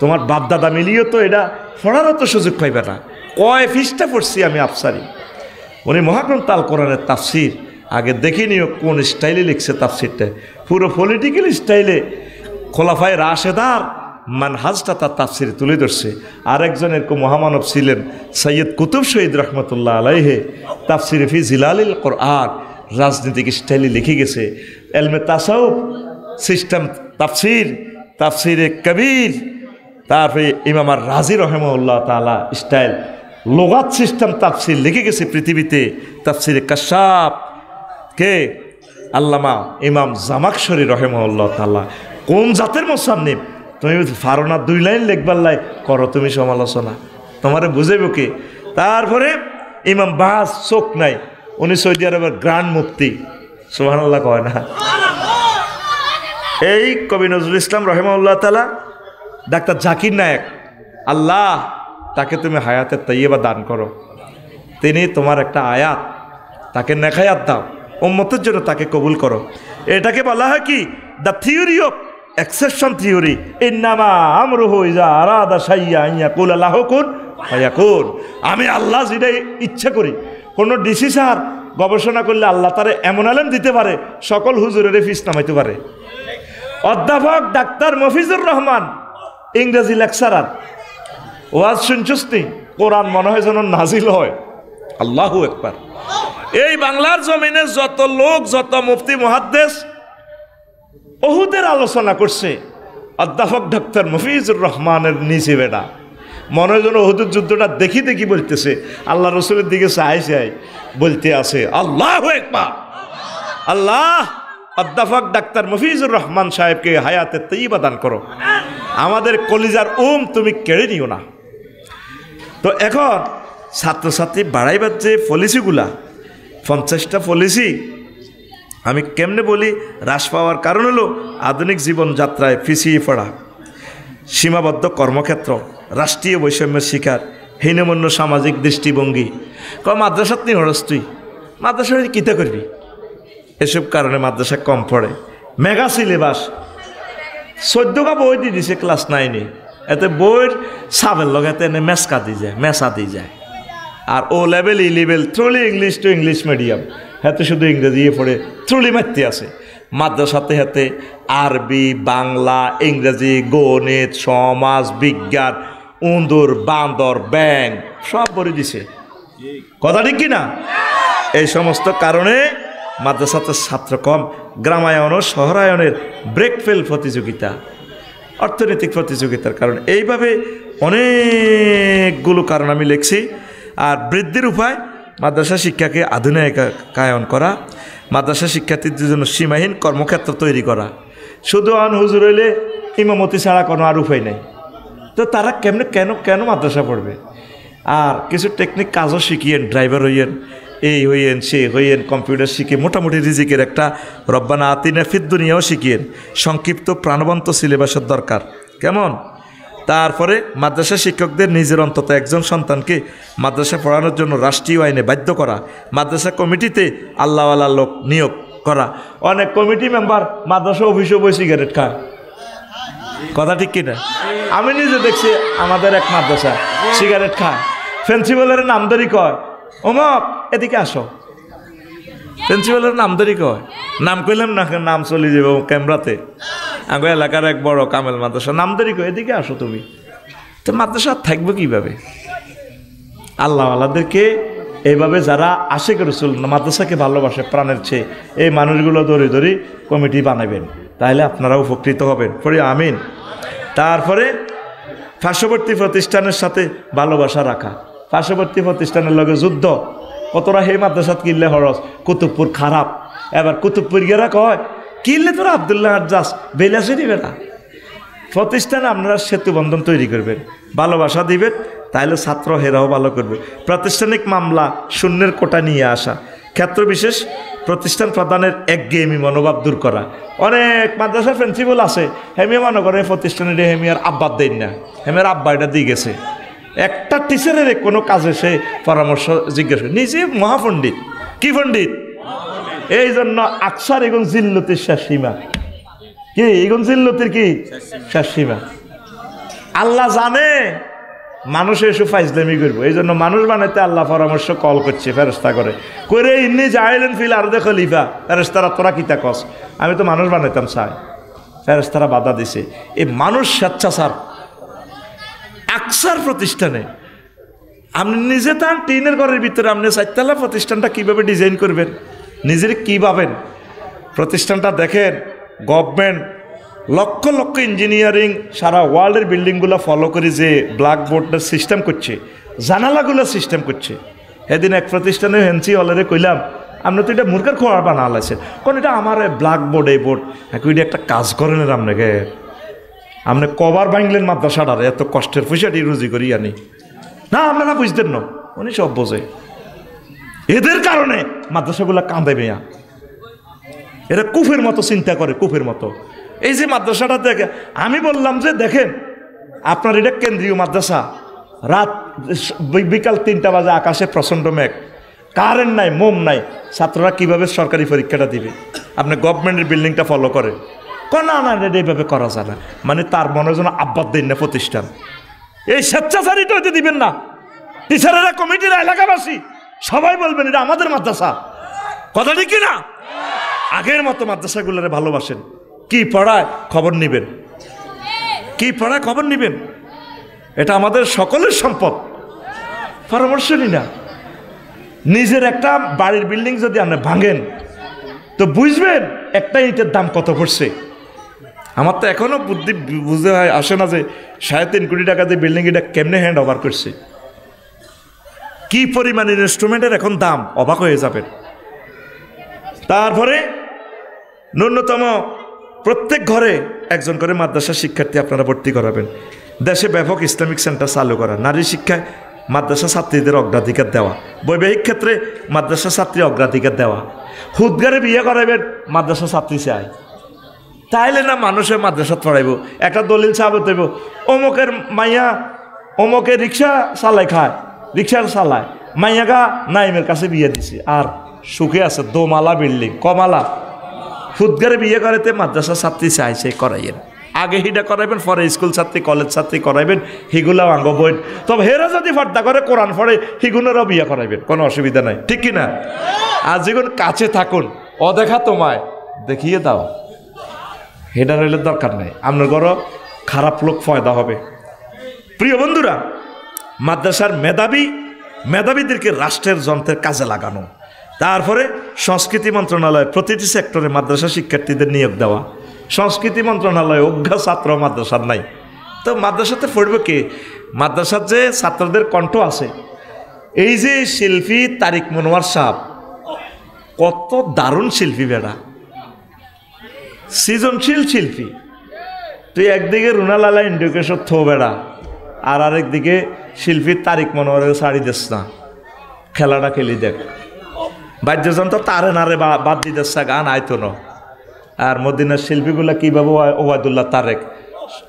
তোমার বাপদাদা মিলিয়েও তো এটা পড়ারও তো সুযোগ পাইবে না। কয় পৃষ্ঠা পড়ছি আমি আফসারি। উনি মহাগ্রন্থ আল কোরআনের তাফসির আগে দেখে নিও কোন স্টাইলে লিখছে তাফসিরটা, পুরো পলিটিক্যাল স্টাইলে খোলাফায়ে রাশেদার মানহাজটা তার তাফসিরে তুলে ধরছে। আরেকজন এরকম মহামানব ছিলেন সৈয়দ কুতুব শহীদ রহমতুল্লাহ আলাইহে, তাফসিরে ফি জিলালিল কোরআন রাজনীতিক স্টাইলে লিখে গেছে। এলমে তাসাউফ সিস্টেম তাফসির, তাফসিরে কবির, তারপরে ইমাম আর রাজি রহমতুল্লাহ তাআলা স্টাইল লোগাত সিস্টেম তাফসির লিখে গেছে পৃথিবীতে। তাফসিরে কাশাফ কে? আল্লামা ইমাম জামাকশরী রহমতুল্লাহ তাআলা। কোন জাতের মুসান্নিফ? তুমি পারো না 2 লাইন লিখবার লাই করো তুমি সমালোচনা, তোমারে বুঝাইব কে? তারপরে ইমাম বাস চোখ নাই, উনি সৌদি আরবের গ্র্যান্ড মুফতি, সুবহানাল্লাহ কয় না? এই কবি নজরুল ইসলাম রহিমাহুল্লাহ তাআলা, ডাক্তার জাকির নায়েক, আল্লাহ তাকে তুমি হায়াতে তাইয়্যিবা দান করো। তিনি তোমার একটা আয়াত, তাকে নেখায়াত দাও, উম্মতের জন্য তাকে কবুল করো। এটাকে বলা হয় কি? The theory of exception theory. ইন্নামা আমরুহু ইযা আরাদা শাইআন আন ইয়াকুলা লাহু কুন ফায়াকুন। আমি আল্লাহ যেটা ইচ্ছা করি, কোনো ডিসি স্যার গবেষণা করলে আল্লাহ তারে এমন আলেম দিতে পারে সকল হুজুরের ফিস নামাইতে পারে। অধ্যাপক ডাক্তার মফিজুর রহমান ইংরেজি লেকচারার, ওয়াজ শুনছস নি? কোরআন মনে হয় যেন নাজিল হয়। আল্লাহু আকবার। এই বাংলার জমিনে যত লোক, যত মুফতি মুহাদ্দিস ওহুদের আলোচনা করছে, অধ্যাপক ডাক্তার মফিজুর রহমানের নিচে বেটা মনে হয় যেন ওহুদের যুদ্ধটা দেখি দেখি বলতেছে, আল্লাহ রসুলের দিকে চাই চাই বলতে আছে আল্লাহু আকবার। আল্লাহ অধ্যাপক ডাক্তার মফিজুর রহমান সাহেবকে হায়াতে তাইয়্যিবা দান করো। আমাদের কলিজার তুমি কেড়ে নিও না। তো এখন ছাত্রছাত্রী বাড়াইবার যে পলিসিগুলা 50টা পলিসি আমি কেমনে বলি হ্রাস পাওয়ার কারণ হলো আধুনিক জীবনযাত্রায় পিছিয়ে পড়া, সীমাবদ্ধ কর্মক্ষেত্র, রাষ্ট্রীয় বৈষম্যের শিকার, হীনমন্য সামাজিক দৃষ্টিভঙ্গি। মাদ্রাসাত নি হরস তুই মাদ্রাসা কিতা করবি, এসব কারণে মাদ্রাসা কম পড়ে। মেগা সিলেবাস 14টা বই দিয়ে দিছে ক্লাস 9-এ, এতে বইয়ের সাবের লগাতে এনে মেসা দিয়ে যায়। আর O level E level thoroughly English to English medium, হাতে শুধু ইংরেজি পড়ে থ্রুলি মারতে আছে। মাদ্রাসাতে হাতে আরবি, বাংলা, ইংরেজি, গণিত, সমাজ বিজ্ঞান, উন্দর, বান্দর, ব্যাং সব বলে দিছে। কথা ঠিক কিনা? এই সমস্ত কারণে মাদ্রাসাতে ছাত্র কম। গ্রামায়ন ও শহরায়নের ব্রেকফেল প্রতিযোগিতা, অর্থনৈতিক প্রতিযোগিতার কারণে, এইভাবে অনেকগুলো কারণ আমি লিখছি। আর বৃদ্ধির উপায় মাদ্রাসা শিক্ষাকে আধুনিকায়ন করা, মাদ্রাসা শিক্ষার্থীদের জন্য সীমাহীন কর্মক্ষেত্র তৈরি করা। শুধু হুজুর হইলে ইমামতি ছাড়া কোনো আর উপায় নেই। তো তারা কেন মাদ্রাসা পড়বে? আর কিছু টেকনিক কাজও শিখিয়েন, ড্রাইভার হইয়েন, এই হইয়েন, সে হইয়েন, কম্পিউটার শিখে মোটামুটি রিজিকের একটা রব্বানা আতিনা ফিদ দুনিয়াও শিখিয়েন। সংক্ষিপ্ত প্রাণবন্ত সিলেবাসের দরকার। কেমন? তারপরে মাদ্রাসা শিক্ষকদের নিজের অন্তত একজন সন্তানকে মাদ্রাসা পড়ানোর জন্য রাষ্ট্রীয় আইনে বাধ্য করা, মাদ্রাসা কমিটিতে আল্লাহওয়ালা লোক নিয়োগ করা। অনেক কমিটি মেম্বার মাদ্রাসা অফিসে বই সিগারেট খায়। কথা ঠিক কিনা? আমি নিজে দেখছি আমাদের এক মাদ্রাসা সিগারেট খায়। প্রিন্সিপালের নামদারি কয়, অমক এদিকে আসো। প্রিন্সিপালের নামদারি কয়, নাম কইলাম না, নাম চলে যাবে ক্যামেরাতে। আগে এলাকার এক বড় কামেল মাদ্রাসা নামদারি কয়, এদিকে আসো তুমি। তো মাদ্রাসা থাকবে কিভাবে? আল্লাহওয়ালাদেরকে এইভাবে যারা আশিক রাসূল মাদ্রাসাকে ভালোবাসে প্রাণের চেয়ে, এই মানুষগুলো ধরে কমিটি বানাবেন, তাহলে আপনারা উপকৃত হবেন। পড়ি আমিন। তারপরে পার্শ্ববর্তী প্রতিষ্ঠানের সাথে ভালোবাসা রাখা, পার্শ্ববর্তী প্রতিষ্ঠানের লগে যুদ্ধ। কতরা হে মাদ্রাসাত কিনলে হরস, কুতুবপুর খারাপ। এবার কুতুবপুর গেরা কয় কিনলে তোরা আবদুল্লাহ আরজাস বেলাসে দিবে না। প্রতিষ্ঠানে আপনারা সেতু বন্ধন তৈরি করবেন, ভালোবাসা দিবেন, তাহলে ছাত্র হেরাও ভালো করবে। প্রাতিষ্ঠানিক মামলা শূন্যের কোটা নিয়ে আসা, ক্ষেত্র বিশেষ প্রতিষ্ঠান প্রদানের একঘেয়েমি মনোভাব দূর করা। অনেক মাদ্রাসার প্রিন্সিপাল আছে, হেমিয়া মনে করে প্রতিষ্ঠানের হেমিয়ার আব্বার দেন না, হেমিয়ার আব্বা এটা দিয়ে গেছে। একটা টিচারের কোনো কাজে সে পরামর্শ জিজ্ঞেস করে, নিজে মহাপণ্ডিত। কি পণ্ডিত? এই জন্য আকসার এগুন জিল্লতির শেষ সীমা। কি এগুন জিল্লতির কি শেষ সীমা? আল্লাহ জানে মানুষ এসে ফাইজলামি করবো, এই জন্য মানুষ বানাইতে আল্লাহ পরামর্শ কল করছে ফেরেশতা করে ইন্নি জাইলেন ফিল আরদে খলিফা। ফেরেশতারা তোরা কিতা কস, আমি তো মানুষ বানাইতাম চাই। ফেরেশতারা বাধা দিছে। এই মানুষ স্বেচ্ছাচার আকসার প্রতিষ্ঠানে আপনি নিজে তার টিনের ঘরের ভিতরে আপনি চারতলা প্রতিষ্ঠানটা কিভাবে ডিজাইন করবেন, নিজের কী ভাবেন? প্রতিষ্ঠানটা দেখেন, গভর্নমেন্ট লক্ষ লক্ষ ইঞ্জিনিয়ারিং সারা ওয়ার্ল্ডের বিল্ডিংগুলো ফলো করে যে ব্ল্যাকবোর্ডের সিস্টেম করছে, জানালাগুলো সিস্টেম করছে। সেদিন এক প্রতিষ্ঠানে হেনছি অলরে কইলাম, আপনি তো এটা মুরগার খোয়ার বানালাইছেন, কারণ এটা আমার ব্ল্যাকবোর্ড, এই বোর্ড এটা একটা কাজ করেন আপনাকে। আপনি কবার ভাঙলেন মাদ্রাসাটার, এত কষ্টের পয়সাটি রুজি করি আনি না, আপনারা বুঝতেন না, উনি সব বোঝে। এদের কারণে মাদ্রাসাগুলো কাঁদে মেয়া, এরা কুফের মতো চিন্তা করে, কুফের মতো। এই যে মাদ্রাসাটা দেখে, আমি বললাম যে দেখেন আপনার এটা কেন্দ্রীয় মাদ্রাসা, রাত বিকাল 3টা বাজে আকাশে প্রচণ্ড মেঘ, কারেন্ট নাই, মোম নাই, ছাত্ররা কিভাবে সরকারি পরীক্ষাটা দিবে? আপনি গভর্নমেন্টের বিল্ডিংটা ফলো করেন, না না এটা এইভাবে করা যায় না। মানে তার মনে যেন আব্বাদ দেন না প্রতিষ্ঠান। এই স্বেচ্ছাচারিতা হইতে দিবেন না। টিচারেরা, কমিটিরা, এলাকাবাসী সবাই বলবেন এটা আমাদের মাদ্রাসা। কথা ঠিক না? আগের মতো মাদ্রাসাগুলোরে ভালোবাসেন। কি পড়ায় খবর নিবেন, কি পড়ায় খবর নিবেন, এটা আমাদের সকলের সম্পদ। পরামর্শ নি না। নিজের একটা বাড়ির বিল্ডিং যদি আপনি ভাঙেন তো বুঝবেন একটা ইটের দাম কত পড়ছে। আমার তো এখনো বুদ্ধি বুঝতে আসে না যে 3.5 কোটি টাকা দিয়ে বিল্ডিং এটা কেমনে হ্যান্ড ওভার করছে, কি পরিমাণ ইনস্ট্রুমেন্টের এখন দাম, অবাক হয়ে যাবেন। তারপরে ন্যূনতম প্রত্যেক ঘরে একজন করে মাদ্রাসা শিক্ষার্থী আপনারা ভর্তি করাবেন। দেশে ব্যাপক ইসলামিক সেন্টার চালু করা, নারী শিক্ষায় মাদ্রাসা ছাত্রীদের অগ্রাধিকার দেওয়া, বৈবাহিক ক্ষেত্রে মাদ্রাসা ছাত্রী অগ্রাধিকার দেওয়া, হুদগারে বিয়ে করাইবেন মাদ্রাসা ছাত্রী চাই, তাইলে না মানুষের মাদ্রাসা পড়াইব। একটা দলিল সাহাবত হইব, অমুকের মাইয়া অমুকে রিক্সা চালাই খায়, রিক্সার চালায়, মাইয়াগা নাইমের কাছে বিয়ে দিছে আর সুখে আছে, দোমালা বিল্ডিং, কমালা। হুদগারে বিয়ে করাইতে মাদ্রাসা ছাত্রী চাইছে, করাইয়েন। আগে হিডা করাইবেন, পরে স্কুল ছাত্রী কলেজ ছাত্রী করাইবেন, হিগুলাও আঙ্গ বইন। তবে হেরা যদি ফর্দা করে কোরআন পড়ে হিগুনেরও বিয়ে করাইবেন, কোনো অসুবিধা নাই, ঠিক কিনা? আর যেগুন কাছে থাকুন, অদেখা তোমায় দেখিয়ে দাও, হেডা রইলে দরকার নেই, আপনার ঘরও খারাপ লোক ফয়দা হবে। প্রিয় বন্ধুরা, মাদ্রাসার মেধাবীদেরকে রাষ্ট্রের যন্ত্রের কাজে লাগানো, তারপরে সংস্কৃতি মন্ত্রণালয়ের প্রতিটি সেক্টরে মাদ্রাসা শিক্ষার্থীদের নিয়োগ দেওয়া। সংস্কৃতি মন্ত্রণালয় অজ্ঞা ছাত্র মাদ্রাসার নাই, তো মাদ্রাসাতে পড়বে কে? মাদ্রাসার যে ছাত্রদের কণ্ঠ আছে, এই যে শিল্পী তারিক মনোয়ার সাহেব, কত দারুণ শিল্পী বেড়া, সৃজনশীল শিল্পী। তুই একদিকে রুনালালা ইন্ডিকেশন থো বেড়া, আর আরেকদিকে শিল্পী তারিক মনোয়ারের শাড়ি দিস না, খেলাটা খেলি দেখ। বাদ্যযন্ত্র তারে নারে বাদ দিতেছে, গান আইতো না। আর মদিনার শিল্পীগুলা কীভাবে? ওবায়দুল্লাহ তারেক,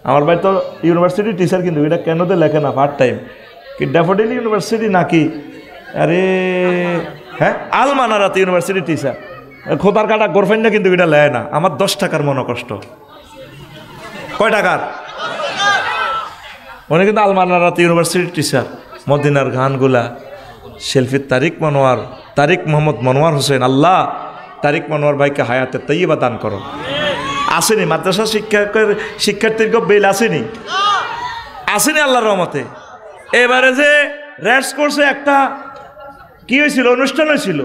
আমার ভাই তো ইউনিভার্সিটি টিচার, কিন্তু এটা কেন তো লেখে না পার্ট টাইম, কি ড্যাফোডিল ইউনিভার্সিটি নাকি? আরে হ্যাঁ, আলমানারাতে ইউনিভার্সিটি টিচার, খোদার কাটা গোরফেন না, কিন্তু এটা লেয় না। আমার 10 টাকার মনোকষ্ট। কয় টাকার? উনি কিন্তু আলমানারাতে ইউনিভার্সিটি টিচার। মদিনার গানগুলা শিল্পী তারিক মোহাম্মদ মনোয়ার হোসেন, আল্লাহ তারিক মনোয়ার ভাইকে হায়াতে তাইয়্যিবা দান করো। আসেনি মাদ্রাসা শিক্ষার্থীর বেল আসেনি আল্লাহর রহমতে। এবারে যে র্যাটস কোর্সে একটা কি হয়েছিল, অনুষ্ঠান হয়েছিল,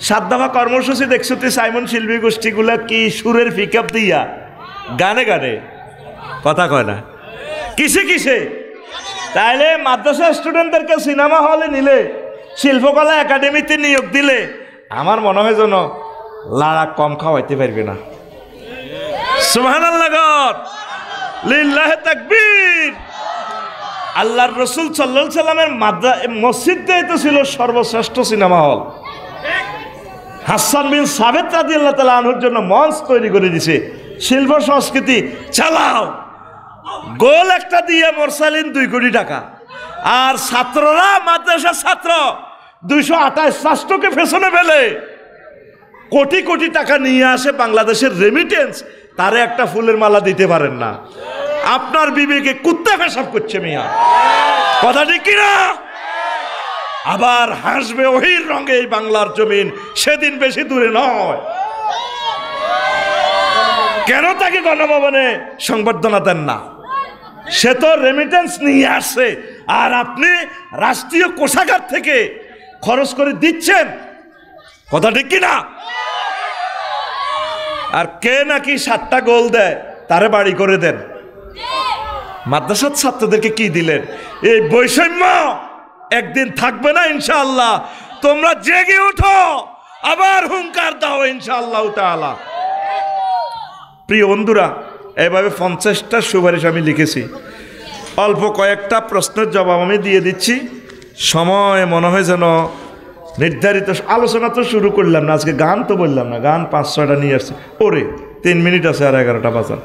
7 দফা কর্মসূচি দেখছো তুই, সাইমন শিল্পী গোষ্ঠীগুলা কি সুরের পিকআপ দিয়া গানে গানে কথা কয় না, কিসে। তাইলে মাদ্রাসা স্টুডেন্টদেরকে সিনেমা হলে নিলে, শিল্পকলা একাডেমিতে নিয়োগ দিলে, আমার মনে হয় যেন লাড়া কম খাওয়াইতে পারবে না। সুবহানাল্লাহ, লিল্লাহি তাকবীর। আল্লাহর রাসূল সাল্লাল্লাহু আলাইহি সাল্লামের মসজিদটাই তো ছিল সর্বশ্রেষ্ঠ সিনেমা হল। হাসান বিন সাবিত রাদিয়াল্লাহু তাআলা আনহুর জন্য মঞ্চ তৈরি করে দিছে, শিল্প সংস্কৃতি চালাও। গোল একটা দিয়ে মোরসালিন 2 কোটি টাকা, আর ছাত্ররা, মাদ্রাসার ছাত্র 228 রাষ্ট্রকে পেছনে ফেলে কোটি কোটি টাকা নিয়ে আসে বাংলাদেশের রেমিটেন্স, তারে একটা ফুলের মালা দিতে পারেন না। আপনার বিবেকে কুত্তা পেশাব করছে মিয়া, কথা ঠিক কিনা? আবার হাসবে ওহির রঙে এই বাংলার জমিন, সেদিন বেশি দূরে নয়। কেন তাকে গণভবনে সংবর্ধনা দেন না? সে তো রেমিটেন্স নিয়ে আসছে, আর আপনি রাষ্ট্রীয় কোষাগার থেকে খরচ করে দিচ্ছেন, কথা ঠিক কিনা? আর কে নাকি 7টা গোল দেয় তারে বাড়ি করে দেন। মাদ্রাসার ছাত্রদেরকে কি দিলেন? এই বৈষম্য একদিন থাকবে না ইনশাআল্লাহ। তোমরা জেগে ওঠো, আবার হুঙ্কার দাও ইনশাআল্লাহ তাআলা। প্রিয় বন্ধুরা, এভাবে 50টা সুপারিশ আমি লিখেছি। অল্প কয়েকটা প্রশ্নের জবাব আমি দিয়ে দিচ্ছি। সময় মনে হয় যেন নির্ধারিত, আলোচনা তো শুরু করলাম না, আজকে গান তো বললাম না, গান 5-6টা নিয়ে আসছে। ওরে 3 মিনিট আছে, আর 11টা বাজার।